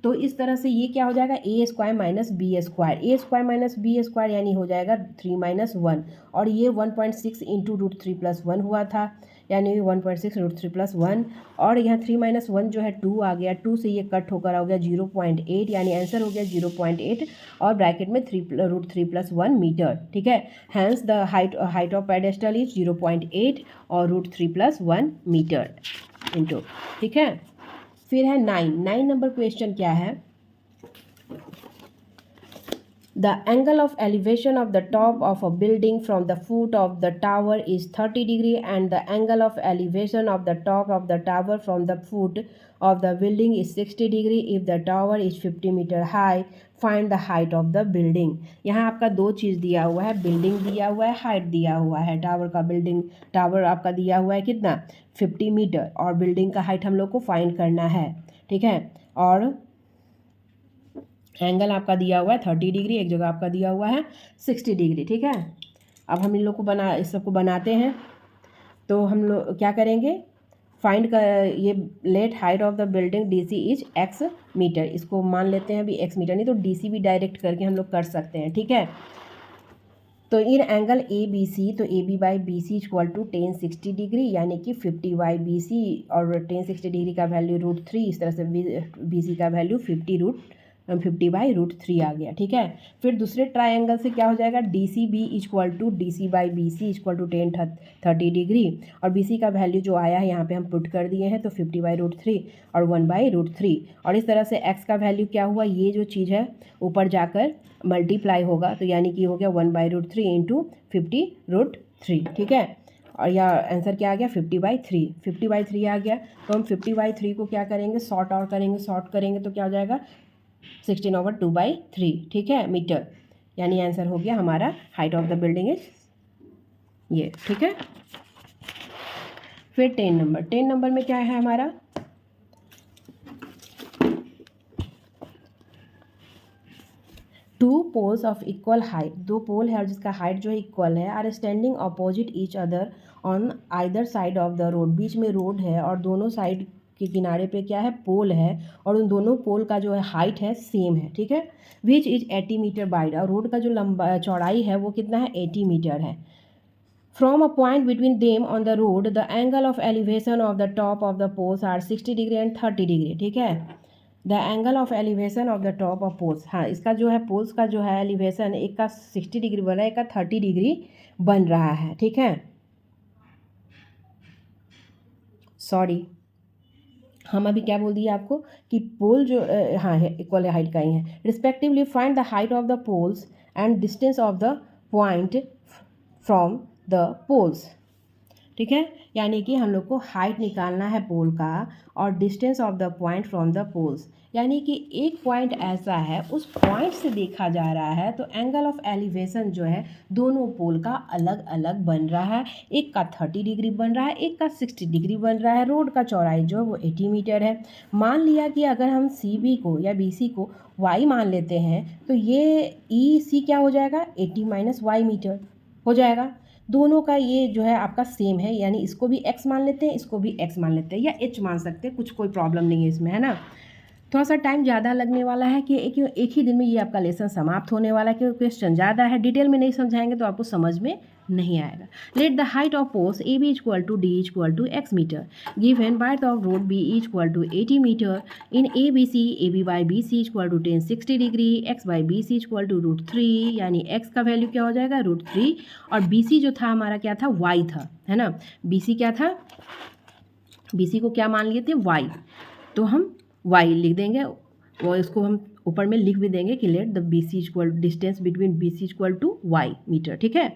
तो इस तरह से ये क्या हो जाएगा, ए स्क्वायर माइनस बी स्क्वायर, ए स्क्वायर माइनस बी स्क्वायर यानी हो जाएगा 3 - 1, और ये 1.6 इंटू √3+1 हुआ था, यानी 1.6 √3+1, और यहाँ 3 - 1 जो है 2 आ गया, 2 से ये कट होकर हो गया 0.8, यानी आंसर हो गया 0.8 और ब्रैकेट में √3+1 मीटर। ठीक है, hence the height of pedestal is 0.8 और √3+1 मीटर इंटू। ठीक है, फिर है 9 नंबर क्वेश्चन क्या है, The angle of elevation of the top of a building from the foot of the tower is 30 degree and the angle of elevation of the top of the tower from the foot of the building is 60 degree if the tower is 50 meter high. Find the height of the building. यहाँ आपका दो चीज़ दिया हुआ है, building दिया हुआ है, height दिया हुआ है। टावर का बिल्डिंग टावर आपका दिया हुआ है कितना 50 मीटर, और बिल्डिंग का हाइट हम लोग को फाइंड करना है। ठीक है, और एंगल आपका दिया हुआ है 30 डिग्री, एक जगह आपका दिया हुआ है 60 डिग्री। ठीक है, अब हम इन लोग को इस सबको बनाते हैं। तो हम लोग क्या करेंगे, फाइंड कर ये let height of the building DC is x metre, इसको मान लेते हैं अभी x मीटर, नहीं तो DC भी डायरेक्ट करके हम लोग कर सकते हैं। ठीक है, तो इन एंगल ABC, तो AB/BC इक्वल टू 10 60 डिग्री, यानी कि 50/BC, और 10 60 डिग्री का वैल्यू √3, इस तरह से BC का वैल्यू 50/√3 आ गया। ठीक है, फिर दूसरे ट्रायंगल से क्या हो जाएगा, DCB equal to DC/BC equal to 10 30 degree, और BC का वैल्यू जो आया है यहाँ पे हम पुट कर दिए हैं, तो 50/√3 और 1/√3, और इस तरह से x का वैल्यू क्या हुआ, ये जो चीज़ है ऊपर जाकर मल्टीप्लाई होगा, तो यानी कि हो गया 1/√3 इंटू 50√3। ठीक है, और यह आंसर क्या आ गया 50/3, 50/3 आ गया। तो हम 50/3 को क्या करेंगे, शॉर्ट करेंगे तो क्या हो जाएगा 16/2/3। ठीक है, मीटर, यानी आंसर हो गया हमारा height of the building is ये। ठीक है, फिर 10 नंबर में क्या है हमारा, two poles of equal height, दो पोल है और जिसका हाइट जो है इक्वल है, are standing opposite each other on either side of the road, बीच में रोड है और दोनों साइड के किनारे पे क्या है, पोल है, और उन दोनों पोल का जो है हाइट है सेम है। ठीक है, विच इज 80 मीटर वाइड, और रोड का जो लंबा चौड़ाई है वो कितना है 80 मीटर है। From a point between them on the road the angle of elevation of the top of the poles are 60 degree and 30 degree. ठीक है, the angle of elevation of the top of poles, हाँ इसका जो है poles का जो है elevation, एक का 60 डिग्री बन रहा है, एक का 30 डिग्री बन रहा है। ठीक है, सॉरी हम अभी क्या बोल दिए आपको कि पोल जो हाँ है इक्वल हाइट का ही है। Respectively find the height of the poles and distance of the point from the poles. ठीक है, यानी कि हम लोग को हाइट निकालना है पोल का और distance of the point from the poles, यानी कि एक पॉइंट ऐसा है उस पॉइंट से देखा जा रहा है तो एंगल ऑफ एलिवेशन जो है दोनों पोल का अलग अलग बन रहा है, एक का 30 डिग्री बन रहा है, एक का 60 डिग्री बन रहा है। रोड का चौड़ाई जो वो 80 मीटर है। मान लिया कि अगर हम CB को या BC को y मान लेते हैं तो ये EC क्या हो जाएगा 80 - y मीटर हो जाएगा। दोनों का ये जो है आपका सेम है, यानी इसको भी x मान लेते हैं, इसको भी x मान लेते हैं, या h मान सकते हैं, कुछ कोई प्रॉब्लम नहीं है इसमें, है ना। थोड़ा सा टाइम ज़्यादा लगने वाला है कि एक ही दिन में ये आपका लेसन समाप्त होने वाला है, क्योंकि क्वेश्चन ज़्यादा है, डिटेल में नहीं समझाएंगे तो आपको समझ में नहीं आएगा। Let the height of poles AB equal to D equal to x metre, given by the road BE equal to 80 metre, in ABC AB/BC equal to 10 60 degree, x/BC equal to √3, यानी x का value क्या हो जाएगा √3, और BC जो था हमारा क्या था y था, है ना। BC क्या था, BC को क्या मान लिए थे y, तो हम y लिख देंगे, और इसको हम ऊपर में लिख भी देंगे कि let the BC equal distance between BC equal to y metre. ठीक है,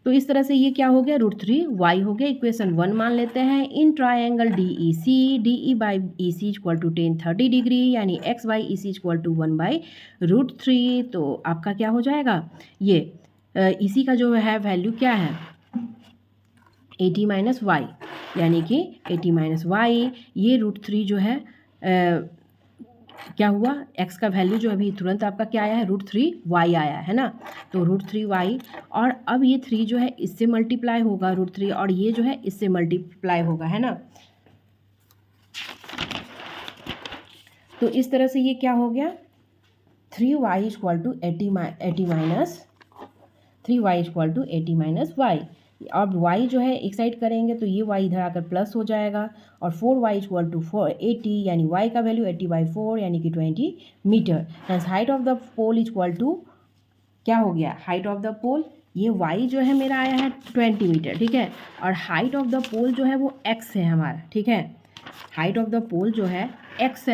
तो इस तरह से ये क्या हो गया √3y हो गया। इक्वेशन 1 मान लेते हैं, in triangle DEC DE/EC equal to 10 30 degree, यानी x/EC इक्वल टू 1/√3, तो आपका क्या हो जाएगा, ये EC का जो है वैल्यू क्या है 80 - y, यानी कि 80 - y, ये √3 जो है क्या हुआ, x का वैल्यू जो अभी तुरंत आपका क्या आया है √3y आया है ना, तो √3y, और अब ये 3 जो है इससे मल्टीप्लाई होगा √3, और ये जो है इससे मल्टीप्लाई होगा, है ना। तो इस तरह से ये क्या हो गया, 3y equal to 80 minus 3y equal to 80 minus Y. अब y जो है एक साइड करेंगे तो ये y इधर आकर प्लस हो जाएगा, और 4y इक्वल टू 80 यानी y का वैल्यू 80/4 यानी कि 20 metre. Hence height of the pole equal to क्या हो गया, हाइट ऑफ द पोल, ये y जो है मेरा आया है 20 मीटर, ठीक है, और हाइट ऑफ द पोल जो है वो x है हमारा, ठीक है, हाइट ऑफ द पोल जो है x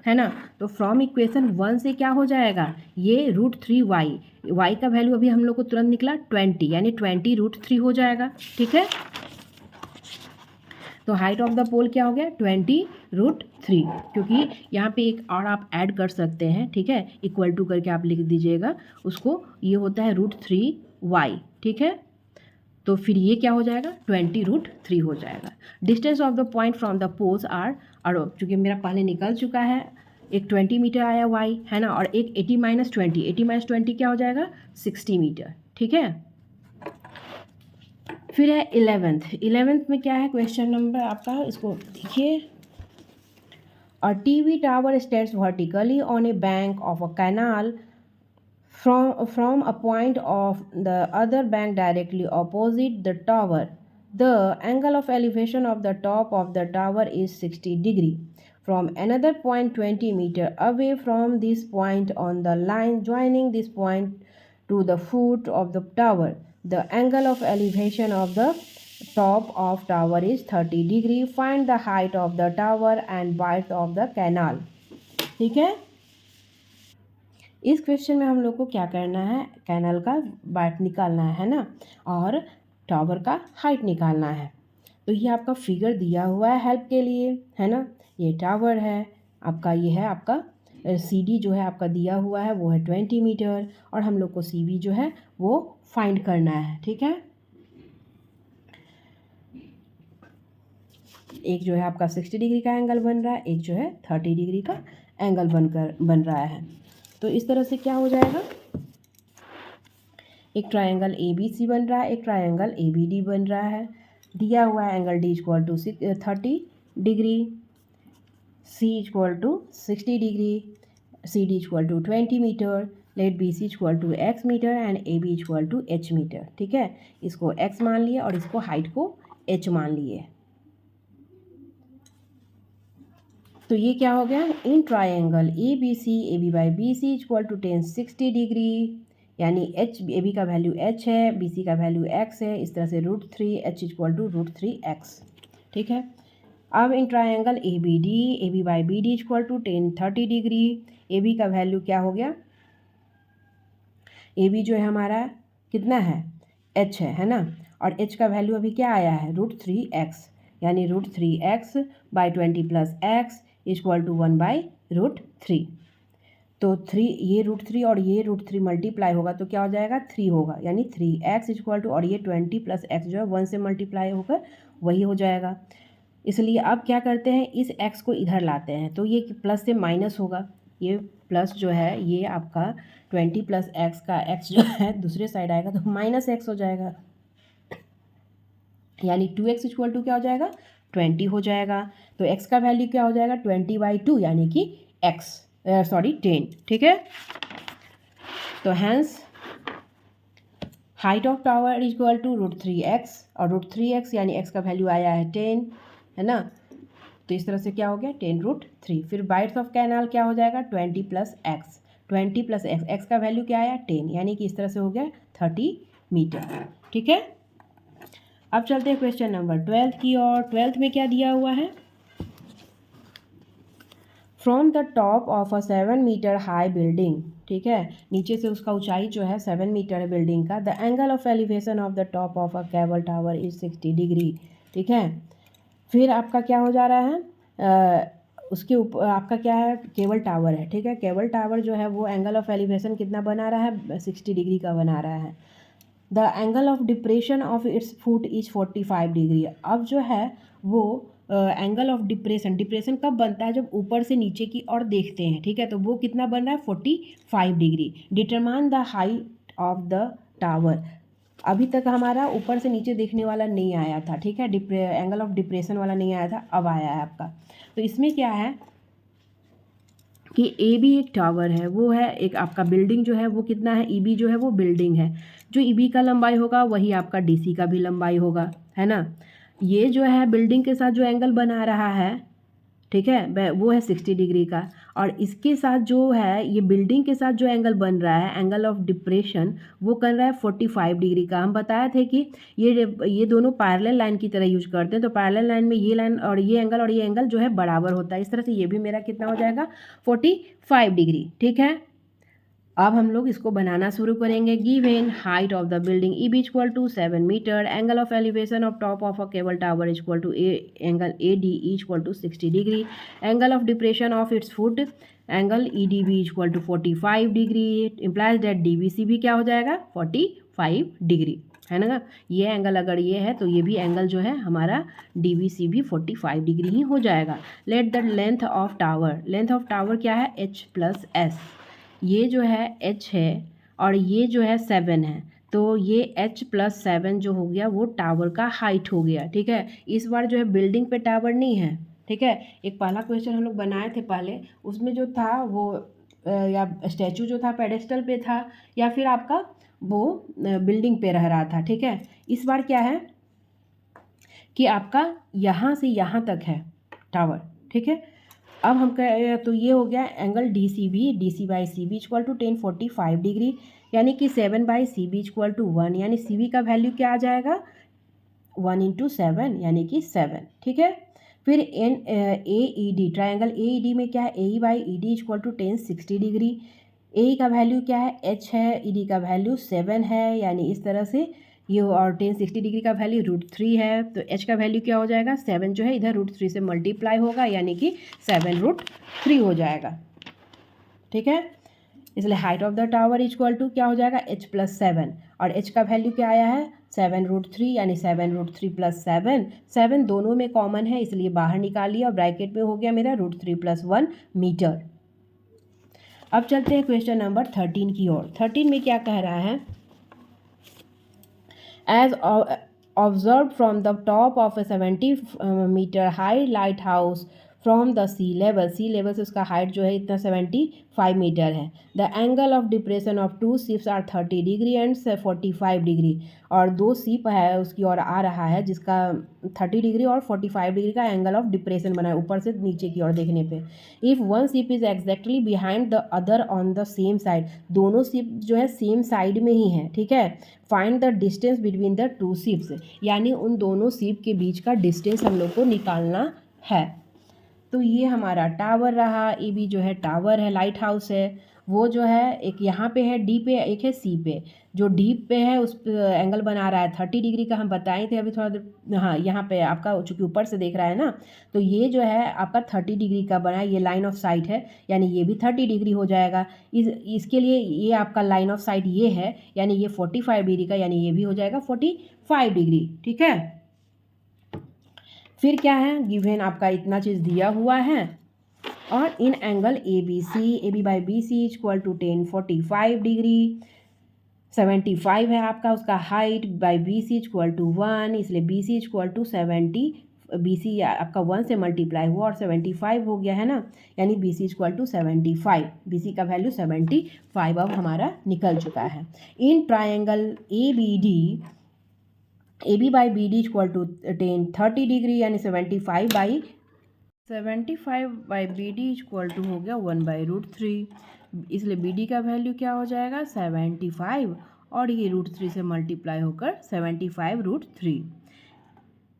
है ना। तो फ्रॉम इक्वेशन 1 से क्या हो जाएगा, ये √3y, y का वैल्यू अभी हम लोग को तुरंत निकला 20 यानी 20√3 हो जाएगा, ठीक है। तो हाइट ऑफ द पोल क्या हो गया 20√3, क्योंकि यहाँ पे एक और आप ऐड कर सकते हैं, ठीक है, इक्वल टू करके आप लिख दीजिएगा उसको, ये होता है √3y, ठीक है। तो फिर ये क्या हो जाएगा 20√3 हो जाएगा। Distance of the point from the poles are, और चूँकि मेरा पहले निकल चुका है, एक 20 मीटर आया y है ना, और एक 80 माइनस 20 क्या हो जाएगा 60 मीटर, ठीक है। फिर है 11th में क्या है क्वेश्चन नंबर आपका, इसको देखिए। A TV tower stands vertically on A bank of a canal from a point of the other bank directly opposite the tower. The angle of elevation of the top of the tower is 60 degree. From another point 20 meter away from this point on the line joining this point to the foot of the tower, the angle of elevation of the top of tower is 30 degree. Find the height of the tower and width of the canal. ठीक है, इस question में हम लोग को क्या करना है, कैनल का वाइड निकालना है ना, और टावर का हाइट निकालना है। तो ये आपका फिगर दिया हुआ है हेल्प के लिए, है ना, ये टावर है आपका, ये है आपका CD जो है आपका दिया हुआ है वो है 20 मीटर, और हम लोग को CV जो है वो फाइंड करना है, ठीक है। एक जो है आपका 60 डिग्री का एंगल बन रहा है, एक जो है 30 डिग्री का एंगल बन रहा है। तो इस तरह से क्या हो जाएगा, एक ट्रायंगल ABC बन रहा है, एक ट्रायंगल ABD बन रहा है, दिया हुआ है angle D equal to 30 degree, C equal to 60 degree, CD equal to 20 metre, let BC equal to X metre and AB equal to H metre, ठीक है। इसको X मान लिए और इसको हाइट को H मान लिए। तो ये क्या हो गया, in triangle ABC AB/BC equal to 60 degree, यानी AB का वैल्यू H है, BC का वैल्यू X है, इस तरह से √3 H इक्वल टू √3x, ठीक है। अब in triangle ABD AB/BD equal to 30 degree, AB का वैल्यू क्या हो गया, AB जो है हमारा कितना है H है ना, और H का वैल्यू अभी क्या आया है √3x, यानी √3x/20 + x इक्वल टू 1/√3। तो 3 ये √3 और ये √3 मल्टीप्लाई होगा तो क्या हो जाएगा 3 होगा, यानी 3x इक्वल टू, और ये 20 + x जो है 1 से मल्टीप्लाई होकर वही हो जाएगा। इसलिए अब क्या करते हैं, इस x को इधर लाते हैं, तो ये प्लस से माइनस होगा, ये प्लस जो है ये आपका 20 + x का x जो है दूसरे साइड आएगा तो -x हो जाएगा, यानी 2x इक्वल टू क्या हो जाएगा 20 हो जाएगा। तो x का वैल्यू क्या हो जाएगा 20/2 यानी कि 10, ठीक है। तो hence height of tower equal to √3x, और √3x यानी x का वैल्यू आया है 10, है ना। तो इस तरह से क्या हो गया 10√3। फिर वाइड्थ ऑफ कैनाल क्या हो जाएगा 20 + x, 20 + x, x का वैल्यू क्या आया 10, यानी कि इस तरह से हो गया 30 मीटर, ठीक है। अब चलते हैं क्वेश्चन नंबर 12 की ओर। 12th में क्या दिया हुआ है, from the top of a 7 metre high building, ठीक है, नीचे से उसका ऊंचाई जो है 7 मीटर है बिल्डिंग का, the angle of elevation of the top of a cable tower is 60 degree, ठीक है। फिर आपका क्या हो जा रहा है, उसके ऊपर आपका क्या है केबल टावर है, ठीक है, केबल टावर जो है वो एंगल ऑफ एलिवेशन कितना बना रहा है 60 डिग्री का बना रहा है। The angle of depression of its foot is 45 degree. अब जो है वो एंगल ऑफ डिप्रेशन कब बनता है, जब ऊपर से नीचे की ओर देखते हैं, ठीक है, तो वो कितना बन रहा है 45 degree. Determine the height of the tower, अभी तक हमारा ऊपर से नीचे देखने वाला नहीं आया था, ठीक है, एंगल ऑफ डिप्रेशन वाला नहीं आया था, अब आया है आपका। तो इसमें क्या है कि ए बी एक टावर है, वो है एक आपका बिल्डिंग जो है वो कितना है, ई बी जो है वो बिल्डिंग है, जो ई बी का लंबाई होगा वही आपका डी सी का भी लंबाई होगा, है ना। ये जो है बिल्डिंग के साथ जो एंगल बना रहा है, ठीक है, वो है 60 डिग्री का, और इसके साथ जो है ये बिल्डिंग के साथ जो एंगल बन रहा है, एंगल ऑफ डिप्रेशन, वो कर रहा है 45 डिग्री का। हम बताए थे कि ये दोनों पैरेलल लाइन की तरह यूज करते हैं, तो पैरेलल लाइन में ये लाइन और ये एंगल जो है बराबर होता है। इस तरह से ये भी मेरा कितना हो जाएगा 45 डिग्री, ठीक है। अब हम लोग इसको बनाना शुरू करेंगे। Given height of the building E B equal to 7 metre, angle of elevation of top of a cable tower equal to angle A D equal to 60 degree, angle of depression of its foot angle E D B equal to 45 degree, implies that D B C भी क्या हो जाएगा 45 degree, है ना। ये angle अगर ये है तो ये भी एंगल जो है हमारा डी बी सी भी 45 डिग्री ही हो जाएगा। Let the length of tower, length of tower क्या है एच प्लस एस, ये जो है h है और ये जो है 7 है, तो ये h प्लस 7 जो हो गया वो टावर का हाइट हो गया, ठीक है। इस बार जो है बिल्डिंग पे टावर नहीं है, ठीक है। एक पहला क्वेश्चन हम लोग बनाए थे पहले, उसमें जो था वो या स्टैचू जो था पेडेस्टल पे था या फिर आपका वो बिल्डिंग पे रह रहा था, ठीक है। इस बार क्या है कि आपका यहाँ से यहाँ तक है टावर, ठीक है। अब हम कह तो ये हो गया angle D C by C B equal to 1045 degree, यानी कि 7 by C B equal to 1, यानी सी बी का वैल्यू क्या आ जाएगा 1 इंटू 7 यानी कि 7, ठीक है। फिर in A E D, triangle A E D में क्या है A E by E D equal to 1060 degree, A का वैल्यू क्या है एच है, ई डी का वैल्यू 7 है, यानी इस तरह से ये, और 1060 डिग्री का वैल्यू √3 है, तो एच का वैल्यू क्या हो जाएगा 7 जो है इधर √3 से मल्टीप्लाई होगा, यानी कि 7√3 हो जाएगा, ठीक है। इसलिए height of the tower equal to क्या हो जाएगा h प्लस 7, और h का वैल्यू क्या आया है 7√3, यानी 7√3 प्लस 7, 7 दोनों में कॉमन है इसलिए बाहर निकाल लिया और ब्रैकेट में हो गया मेरा √3 प्लस 1 मीटर। अब चलते हैं क्वेश्चन नंबर 13 की ओर। 13 में क्या कह रहा है, as observed from the top of a 70 meter high lighthouse from the sea level से उसका हाइट जो है इतना 75 मीटर है। The angle of depression of two ships are 30 degree and 45 degree, और दो शिप है उसकी ओर आ रहा है जिसका 30 डिग्री और 45 डिग्री का एंगल ऑफ डिप्रेशन बना है ऊपर से नीचे की ओर देखने पे। If one ship is exactly behind the other on the same side, दोनों शिप जो है सेम साइड में ही है, ठीक है। Find the distance between the two ships, यानी उन दोनों शिप के बीच का डिस्टेंस हम लोग को निकालना है। तो ये हमारा टावर रहा, ए बी जो है टावर है, लाइट हाउस है, वो जो है एक यहाँ पे है डी पे, एक है सी पे। जो डी पे है उस एंगल बना रहा है 30 डिग्री का, हम बताए थे अभी थोड़ा देर, हाँ यहाँ पे आपका चूँकि ऊपर से देख रहा है ना, तो ये जो है आपका 30 डिग्री का बना है, ये लाइन ऑफ साइट है, यानी ये भी 30 डिग्री हो जाएगा। इसके लिए ये आपका लाइन ऑफ साइट ये है, यानी ये 45 डिग्री का, यानी ये भी हो जाएगा 45 डिग्री, ठीक है। फिर क्या है, गिवन आपका इतना चीज़ दिया हुआ है, और इन angle A B by B C equal to 1045 degree, 75 है आपका उसका height, by B C equal to 1, इसलिए B C equal to 70, B C आपका 1 से मल्टीप्लाई हुआ और 75 हो गया है ना, यानी B C equal to 75, B C का वैल्यू 75 अब हमारा निकल चुका है। In triangle A B D, A B by B D equal to 1030 degree, यानी 75 by B D equal to हो गया 1/√3, इसलिए बी डी का वैल्यू क्या हो जाएगा 75, और ये √3 से मल्टीप्लाई होकर 75√3।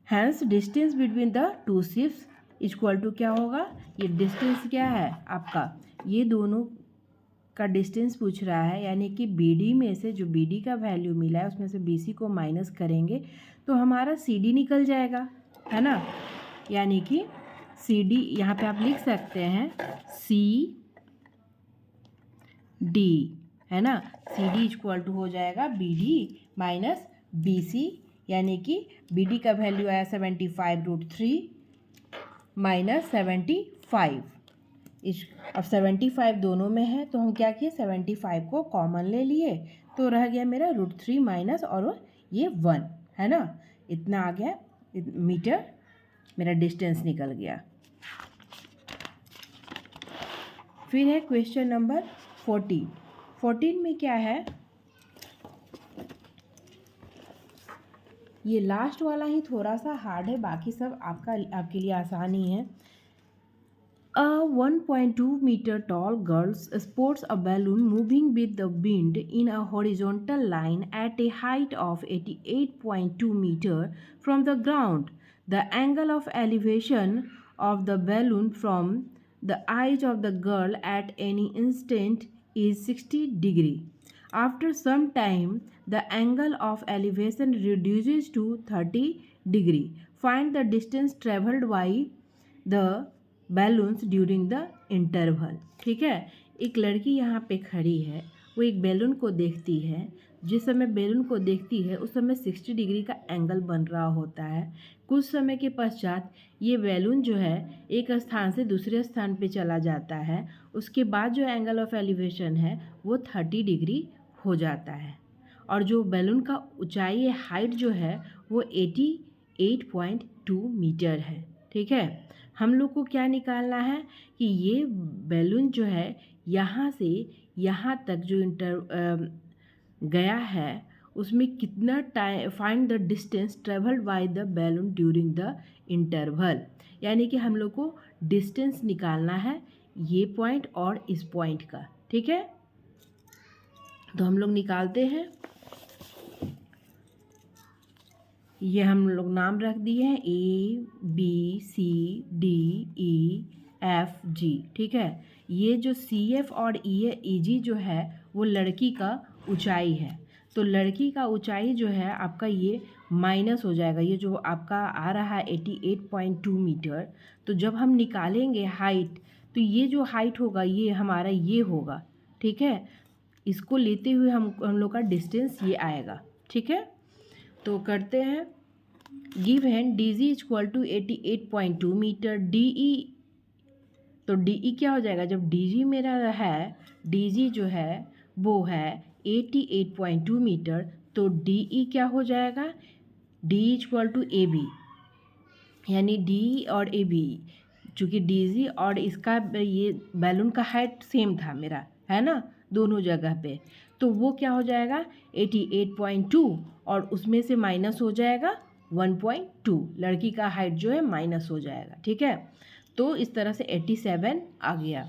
Hence distance between the two ships equal to क्या होगा, ये डिस्टेंस क्या है आपका, ये दोनों का डिस्टेंस पूछ रहा है, यानी कि BD में से जो BD का वैल्यू मिला है उसमें से BC को माइनस करेंगे तो हमारा CD निकल जाएगा, है ना। यानी कि CD यहाँ पे आप लिख सकते हैं CD, है ना। CD इक्वल टू हो जाएगा BD माइनस BC, यानी कि BD का वैल्यू आया 75√3 माइनस 75। अब 75 दोनों में है तो हम क्या किए 75 को कॉमन ले लिए, तो रह गया मेरा √3 माइनस और ये 1, है ना। इतना आ गया मीटर, मेरा डिस्टेंस निकल गया। फिर है क्वेश्चन नंबर 14। 14 में क्या है, ये लास्ट वाला ही थोड़ा सा हार्ड है, बाकी सब आपके लिए आसान ही है। A 1.2 meter tall girl sports a balloon moving with the wind in a horizontal line at a height of 88.2 meter from the ground. The angle of elevation of the balloon from the eyes of the girl at any instant is 60 degree. After some time, the angle of elevation reduces to 30 degree. Find the distance traveled by the balloons during the interval. ठीक है, एक लड़की यहाँ पे खड़ी है, वो एक बैलून को देखती है। जिस समय बैलून को देखती है उस समय 60 डिग्री का एंगल बन रहा होता है। कुछ समय के पश्चात ये बैलून जो है एक स्थान से दूसरे स्थान पे चला जाता है। उसके बाद जो एंगल ऑफ एलिवेशन है वो 30 डिग्री हो जाता है, और जो बैलून का ऊंचाई हाइट जो है वो 88.2 मीटर है। ठीक है, हम लोग को क्या निकालना है कि ये बैलून जो है यहाँ से यहाँ तक जो गया है उसमें कितना time, find the distance travelled by the balloon during the interval. यानी कि हम लोग को डिस्टेंस निकालना है ये पॉइंट और इस पॉइंट का। ठीक है, तो हम लोग निकालते हैं। ये हम लोग नाम रख दिए हैं ABCDEFG। ठीक है, ये जो CF और EG जो है वो लड़की का ऊंचाई है। तो लड़की का ऊंचाई जो है आपका ये माइनस हो जाएगा, ये जो आपका आ रहा है 88.2 मीटर। तो जब हम निकालेंगे हाइट, तो ये जो हाइट होगा ये हमारा ये होगा। ठीक है, इसको लेते हुए हम लोग का डिस्टेंस ये आएगा। ठीक है, तो करते हैं। Given DG equal to 88.2 metre. DE, तो DE क्या हो जाएगा, जब DG मेरा है, DG जो है वो है 88.2 मीटर, तो DE क्या हो जाएगा, DE इक्वल टू AB, यानी DE और AB, चूँकि DG और इसका ये बैलून का हाइट सेम था मेरा, है ना, दोनों जगह पे, तो वो क्या हो जाएगा 88.2 और उसमें से माइनस हो जाएगा 1.2, लड़की का हाइट जो है माइनस हो जाएगा। ठीक है, तो इस तरह से 87 आ गया।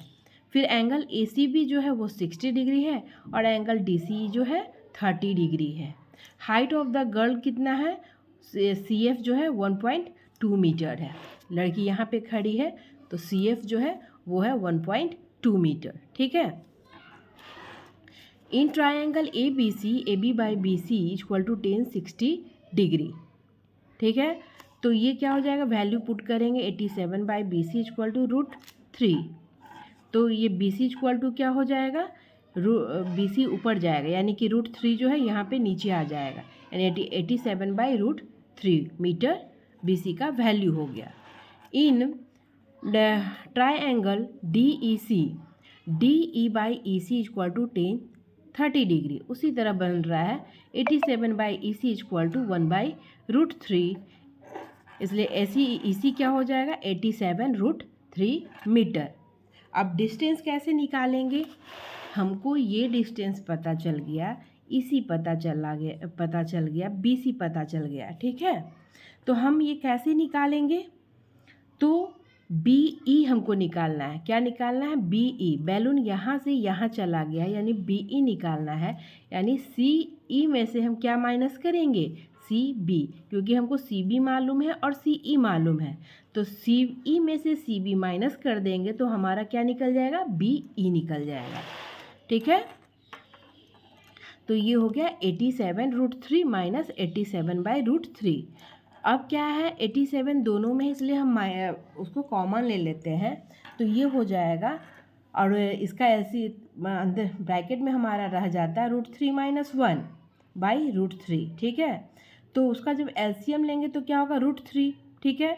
फिर एंगल ACB जो है वो 60 डिग्री है और एंगल DCE जो है 30 डिग्री है। हाइट ऑफ द गर्ल कितना है, CF जो है 1.2 मीटर है। लड़की यहाँ पे खड़ी है तो CF जो है वो है 1.2 मीटर। ठीक है, in triangle ABC AB by BC equal to 1060 degree. ठीक है, तो ये क्या हो जाएगा, वैल्यू पुट करेंगे 87 बाई BC इक्वल टू √3। तो ये BC इक्वल टू क्या हो जाएगा, BC ऊपर जाएगा, यानी कि √3 जो है यहाँ पे नीचे आ जाएगा, यानी 87 बाई √3 मीटर BC का वैल्यू हो गया। In triangle DEC DE by EC equal to 30 degree, उसी तरह बन रहा है 87 बाई EC इक्वल टू 1/√3, इसलिए EC क्या हो जाएगा 87√3 मीटर। अब डिस्टेंस कैसे निकालेंगे, हमको ये डिस्टेंस पता चल गया, EC पता चल गया, BC पता चल गया। ठीक है, तो हम ये कैसे निकालेंगे, तो BE हमको निकालना है। क्या निकालना है, BE, बैलून यहाँ से यहाँ चला गया, यानी BE निकालना है। यानी CE में से हम क्या माइनस करेंगे, CB, क्योंकि हमको CB मालूम है और CE मालूम है, तो CE में से CB माइनस कर देंगे तो हमारा क्या निकल जाएगा, BE निकल जाएगा। ठीक है, तो ये हो गया 87√3 माइनस 87 बाई √3। अब क्या है 87 दोनों में, इसलिए हम उसको कॉमन ले लेते हैं, तो ये हो जाएगा, और इसका ऐसी अंदर ब्रैकेट में हमारा रह जाता है √3 माइनस 1 बाई √3। ठीक है, तो उसका जब LCM लेंगे तो क्या होगा √3। ठीक है,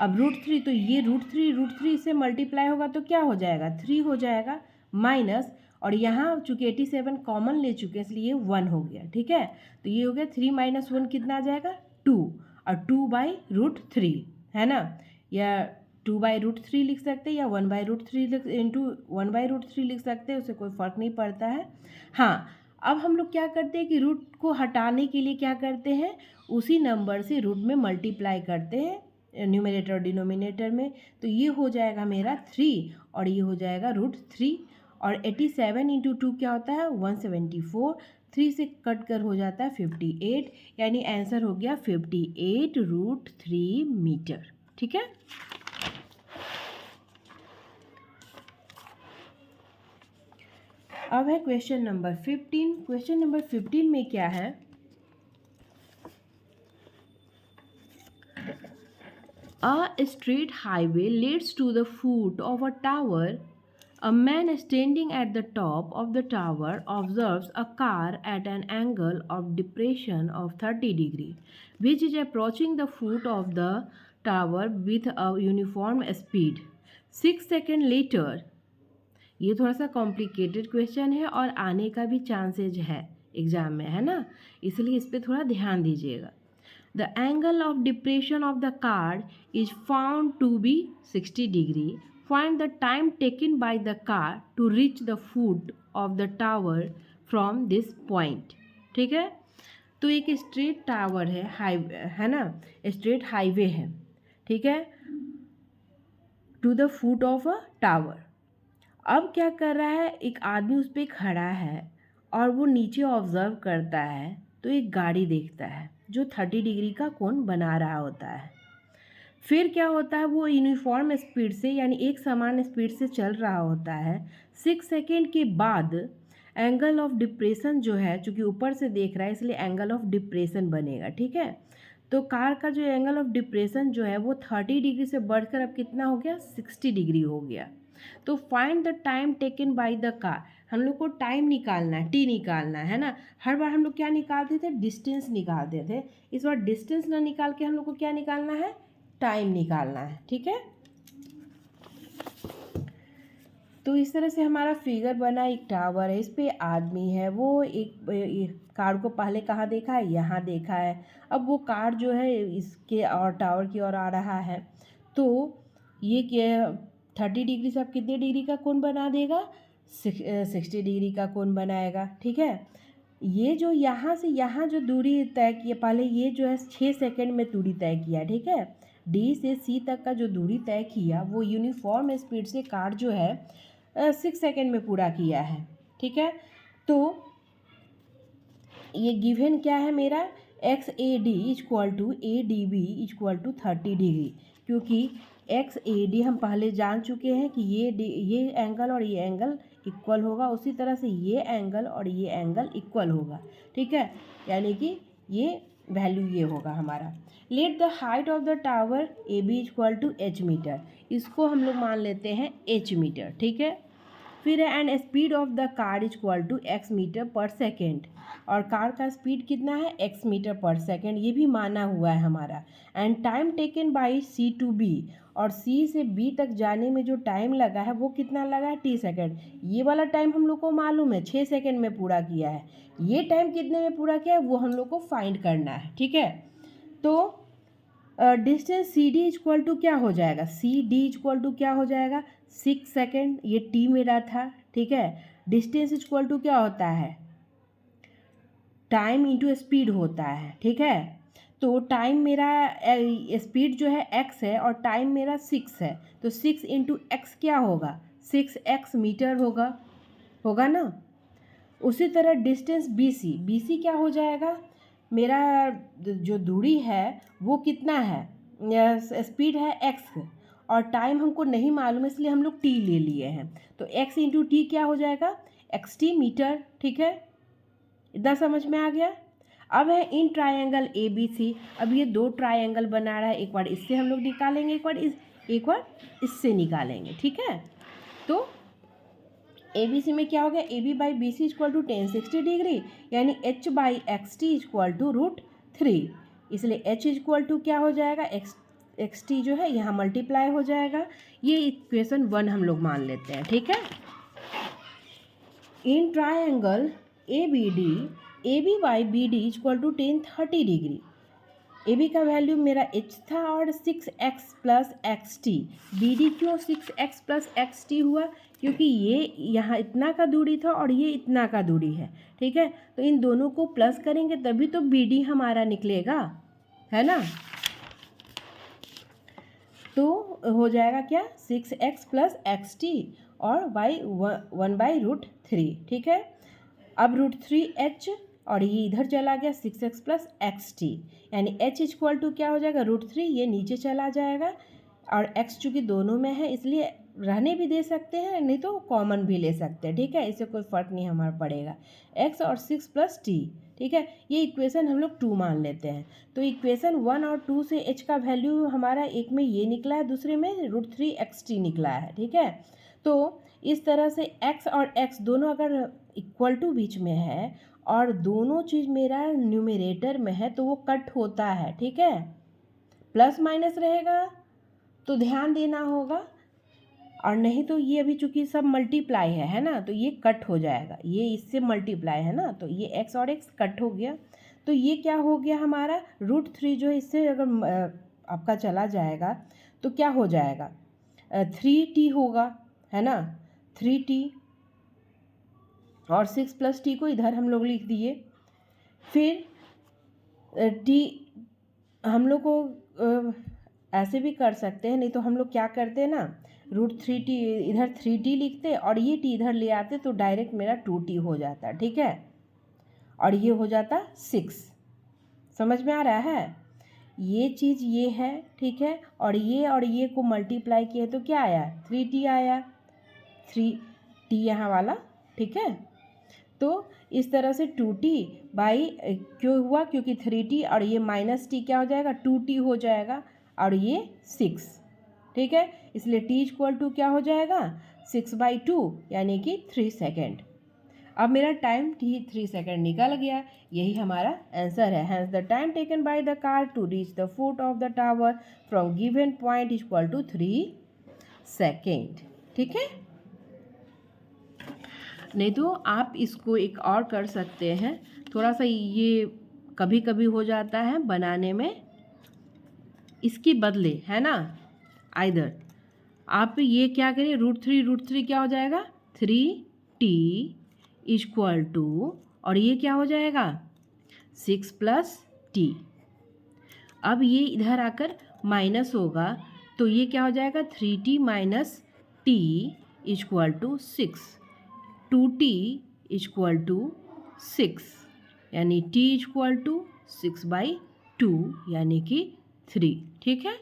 अब √3, तो ये √3 से मल्टीप्लाई होगा तो क्या हो जाएगा 3 हो जाएगा, माइनस, और यहाँ चूँकि 87 कॉमन ले चुके हैं इसलिए 1 हो गया। ठीक है, तो ये हो गया 3 माइनस 1 कितना आ जाएगा 2, और 2/√3 है ना, या 2/√3 लिख सकते हैं या 1/√3 इंटू 1/√3 लिख सकते हैं, उससे कोई फ़र्क नहीं पड़ता है। हाँ, अब हम लोग क्या करते हैं कि रूट को हटाने के लिए क्या करते हैं, उसी नंबर से रूट में मल्टीप्लाई करते हैं न्यूमरेटर और डिनोमिनेटर में। तो ये हो जाएगा मेरा 3 और ये हो जाएगा √3 और 87 इंटू 2 क्या होता है 174, 3 से कट कर हो जाता है 58, यानी आंसर हो गया 58√3 मीटर। ठीक है। अब है क्वेश्चन नंबर 15। क्वेश्चन नंबर 15 में क्या है, A straight highway leads to the foot of a tower. A man standing at the top of the tower observes a car at an angle of depression of 30 degree, which is approaching the foot of the tower with a uniform speed. 6 seconds later, ये थोड़ा सा complicated question है और आने का भी chances है exam में, है ना, इसलिए इस पर थोड़ा ध्यान दीजिएगा। The angle of depression of the car is found to be 60 degree. Find the time taken by the car to reach the foot of the tower from this point. ठीक है। तो एक स्ट्रेट टावर है, highway है ना, straight highway है, ठीक है, to the foot of a tower. अब क्या कर रहा है, एक आदमी उस पर खड़ा है और वो नीचे ऑब्जर्व करता है, तो एक गाड़ी देखता है जो 30 डिग्री का कोण बना रहा होता है। फिर क्या होता है, वो यूनिफॉर्म स्पीड से यानी एक समान स्पीड से चल रहा होता है। 6 सेकेंड के बाद एंगल ऑफ डिप्रेशन जो है, चूँकि ऊपर से देख रहा है इसलिए एंगल ऑफ डिप्रेशन बनेगा। ठीक है। तो कार का जो एंगल ऑफ डिप्रेशन जो है वो 30 डिग्री से बढ़कर अब कितना हो गया, 60 डिग्री हो गया। तो find the time taken by the car, हम लोग को टाइम निकालना है, टी निकालना है ना। हर बार हम लोग क्या निकालते थे, डिस्टेंस निकालते थे। इस बार डिस्टेंस ना निकाल के हम लोग को क्या निकालना है, टाइम निकालना है। ठीक है। तो इस तरह से हमारा फिगर बना, एक टावर है, इस पे आदमी है, वो एक कार को पहले कहाँ देखा है, यहाँ देखा है। अब वो कार जो है इसके और टावर की ओर आ रहा है, तो ये क्या 30 डिग्री से अब कितने डिग्री का कोण बना देगा, 60 डिग्री का कोण बनाएगा। ठीक है। ये जो यहाँ से यहाँ जो दूरी तय की, पहले ये जो है 6 सेकंड में दूरी तय किया। ठीक है। डी से सी तक का जो दूरी तय किया वो यूनिफॉर्म स्पीड से कार जो है 6 सेकंड में पूरा किया है। ठीक है। तो ये गिवन क्या है मेरा, x A D equal to A D B equal to 30 degree, क्योंकि एक्स ए डी हम पहले जान चुके हैं कि ये एंगल और ये एंगल इक्वल होगा, उसी तरह से ये एंगल और ये एंगल इक्वल होगा। ठीक है। यानी कि ये वैल्यू ये होगा हमारा। Let the height of the tower A B equal to H metre, इसको हम लोग मान लेते हैं एच मीटर। ठीक है। फिर है and speed of the car equal to x metre per second, और कार का स्पीड कितना है, एक्स मीटर पर सेकेंड, ये भी माना हुआ है हमारा। And time taken by C to B, और सी से बी तक जाने में जो टाइम लगा है वो कितना लगा है, टी सेकेंड। ये वाला टाइम हम लोग को मालूम है 6 सेकेंड में पूरा किया है, ये टाइम कितने में पूरा किया है वो हम लोग को फाइंड करना है। ठीक है। तो distance C D equal to क्या हो जाएगा, सी डी इक्वल टू क्या हो जाएगा, 6 सेकेंड, ये टी मेरा था। ठीक है। डिस्टेंस इक्वल टू क्या होता है, टाइम इंटू स्पीड होता है। ठीक है। तो टाइम मेरा स्पीड जो है x है और टाइम मेरा 6 है, तो 6 इंटू एक्स क्या होगा, 6x मीटर होगा ना। उसी तरह डिस्टेंस बी सी क्या हो जाएगा, मेरा जो दूरी है वो कितना है, स्पीड है x और टाइम हमको नहीं मालूम इसलिए हम लोग t ले लिए हैं, तो x इंटू टी क्या हो जाएगा, xt मीटर। ठीक है। इतना समझ में आ गया। अब है in triangle A B C, अब ये दो ट्रायंगल बना रहा है, एक बार इससे हम लोग निकालेंगे, एक बार इससे निकालेंगे। ठीक है। तो ए बी सी में क्या हो गया, A B by B C equal to 1060 degree, यानी H by X T equal to √3, इसलिए एच इक्वल टू क्या हो जाएगा, एक्स टी जो है यहाँ मल्टीप्लाई हो जाएगा। ये इक्वेशन 1 हम लोग मान लेते हैं। ठीक है। In triangle A B D, A B by B D equal to 1030 degree, A B का वैल्यू मेरा एच था और 6x plus x T. B D क्यों 6x प्लस एक्स टी हुआ? क्योंकि ये यहाँ इतना का दूरी था और ये इतना का दूरी है, ठीक है। तो इन दोनों को प्लस करेंगे तभी तो बी डी हमारा निकलेगा, है ना। तो हो जाएगा क्या, 6x प्लस एक्स टी और y 1/√3, ठीक है। अब √3h और ये इधर चला गया 6x प्लस एक्स टी, यानी h इक्वल टू क्या हो जाएगा, √3, ये नीचे चला जाएगा और x चूँकि दोनों में है इसलिए रहने भी दे सकते हैं, नहीं तो कॉमन भी ले सकते हैं, ठीक है। इससे कोई फ़र्क नहीं हमारा पड़ेगा। x और 6 प्लस t, ठीक है। ये इक्वेशन हम लोग 2 मान लेते हैं। तो इक्वेशन 1 और 2 से h का वैल्यू हमारा एक में ये निकला है, दूसरे में √3xt निकला है, ठीक है। तो इस तरह से x और x दोनों अगर इक्वल टू बीच में है और दोनों चीज़ मेरा न्यूमरेटर में है तो वो कट होता है, ठीक है। प्लस माइनस रहेगा तो ध्यान देना होगा, और नहीं तो ये अभी चूँकि सब मल्टीप्लाई है ना, तो ये कट हो जाएगा, ये इससे मल्टीप्लाई है ना, तो ये x और x कट हो गया। तो ये क्या हो गया हमारा, √3 जो है इससे अगर आपका चला जाएगा तो क्या हो जाएगा, 3t होगा, है ना, 3t और 6 प्लस t को इधर हम लोग लिख दिए। फिर t हम लोग को ऐसे भी कर सकते हैं, नहीं तो हम लोग क्या करते हैं ना, √3t इधर 3t लिखते और ये t इधर ले आते तो डायरेक्ट मेरा 2t हो जाता, ठीक है। और ये हो जाता 6, समझ में आ रहा है। ये चीज़ ये है, ठीक है। और ये को मल्टीप्लाई किए तो क्या आया, 3t आया, 3t यहाँ वाला, ठीक है। तो इस तरह से 2t बाई क्यों हुआ, क्योंकि 3t और ये माइनस t क्या हो जाएगा, 2t हो जाएगा और ये 6, ठीक है। इसलिए t इक्वल टू क्या हो जाएगा, 6/2 यानी कि 3 सेकेंड। अब मेरा टाइम 3 सेकेंड निकल गया, यही हमारा आंसर है। Hence the time taken by the car to reach the foot of the tower from given point equal to 3 second, ठीक है। नहीं तो आप इसको एक और कर सकते हैं, थोड़ा सा ये कभी कभी हो जाता है बनाने में, इसके बदले, है ना, आइदर आप ये क्या करिए, √3 क्या हो जाएगा, 3t इक्वल टू, और ये क्या हो जाएगा 6 प्लस t। अब ये इधर आकर माइनस होगा तो ये क्या हो जाएगा, 3t minus t equal to 6, 2t equal to 6, यानी t इक्वल टू 6/2 यानी कि 3, ठीक है।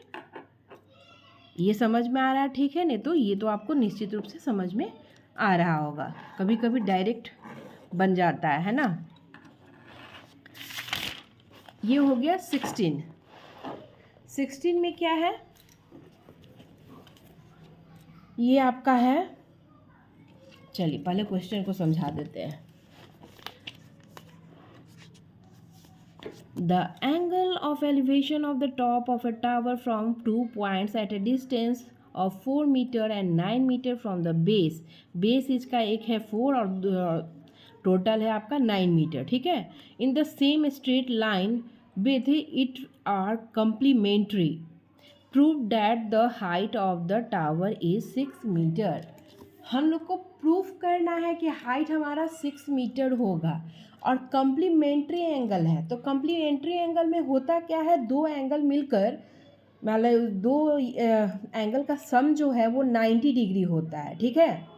ये समझ में आ रहा है, ठीक है। नहीं तो ये तो आपको निश्चित रूप से समझ में आ रहा होगा, कभी कभी डायरेक्ट बन जाता है ना। ये हो गया 16 में क्या है, ये आपका है, चलिए पहले क्वेश्चन को समझा देते हैं। The angle of elevation of the top of a tower from 2 points at a distance of 4 meter and 9 meter from the base. Base इसका एक है 4 और टोटल है आपका 9 मीटर, ठीक है। In the same straight line with it are complementary. Prove that the height of the tower is 6 meter. हम लोग को प्रूफ करना है कि हाइट हमारा 6 मीटर होगा और कम्प्लीमेंट्री एंगल है। तो कम्प्लीमेंट्री एंगल में होता क्या है, दो एंगल मिलकर मतलब दो एंगल का सम जो है वो 90 डिग्री होता है, ठीक है।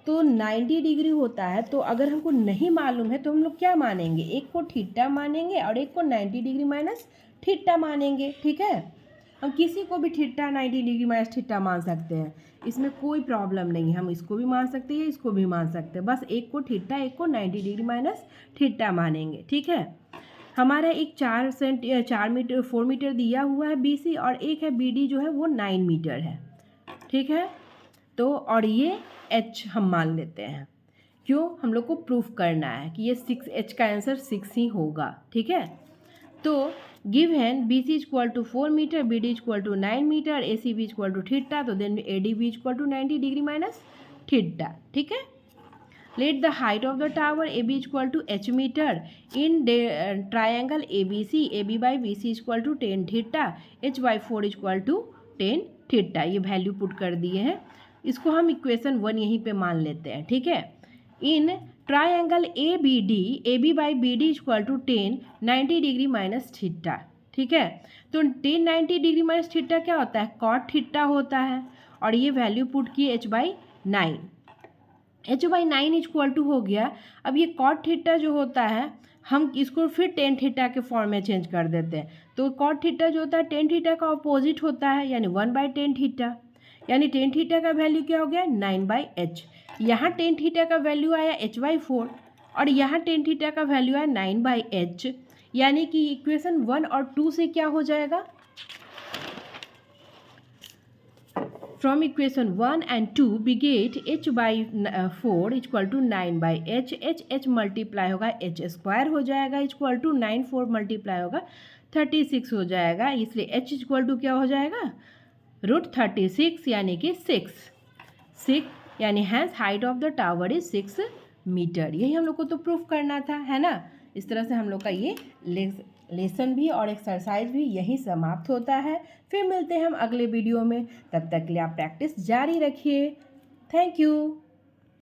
तो 90 डिग्री होता है, तो अगर हमको नहीं मालूम है तो हम लोग क्या मानेंगे, एक को थीटा मानेंगे और एक को 90 डिग्री माइनस थीटा मानेंगे, ठीक है। हम किसी को भी थीटा 90 डिग्री माइनस थीटा मान सकते हैं, इसमें कोई प्रॉब्लम नहीं है। हम इसको भी मान सकते हैं, इसको भी मान सकते हैं, बस एक को थीटा एक को 90 डिग्री माइनस थीटा मानेंगे, ठीक है। हमारा एक 4 मीटर दिया हुआ है BC और एक है BD जो है वो 9 मीटर है, ठीक है। तो और ये H हम मान लेते हैं, क्यों, हम लोग को प्रूफ करना है कि ये 6H का आंसर 6 ही होगा, ठीक है। तो given BC equal to 4 metre, BD equal to 9 metre, ACB equal to theta, तो then ADB equal to 90 degree minus theta, ठीक है। Let the height of the tower AB equal to h meter in triangle ABC. AB by BC equal to tan theta. H by 4 equal to tan theta. ये value put कर दिए हैं, इसको हम equation 1 यहीं पे मान लेते हैं, ठीक है। In triangle A B by B D equal to ten 90 degree minus theta, ठीक है। तो टेन 90 डिग्री माइनस थीटा क्या होता है, कॉट थीटा होता है। और ये वैल्यू पुट की h by 9, h by 9 equal to हो गया। अब ये कॉट थीटा जो होता है हम इसको फिर टेन थीटा के फॉर्म में चेंज कर देते हैं। तो कॉट थीटा जो होता है टेन थीटा का अपोजिट होता है, यानी 1 बाई टेन थीटा, यानी टेन थीटा का वैल्यू क्या हो गया 9 बाई एच। यहाँ टेन थीटा का वैल्यू आया h बाई 4 और यहाँ टेन थीटा का वैल्यू आया 9 बाई एच, यानी कि इक्वेशन 1 और 2 से क्या हो जाएगा, from equation 1 and 2 we get h by 4 equal to 9 by H. H multiply होगा h स्क्वायर हो जाएगा इक्वल टू 9, 4 मल्टीप्लाई होगा 36 हो जाएगा, इसलिए h इक्वल टू क्या हो जाएगा √36, यानी कि 6 यानी hence height of the tower is 6 metre. यही हम लोग को तो प्रूफ करना था, है ना। इस तरह से हम लोग का ये लेसन भी और एक्सरसाइज भी यही समाप्त होता है। फिर मिलते हैं हम अगले वीडियो में, तब तक के लिए आप प्रैक्टिस जारी रखिए। Thank you.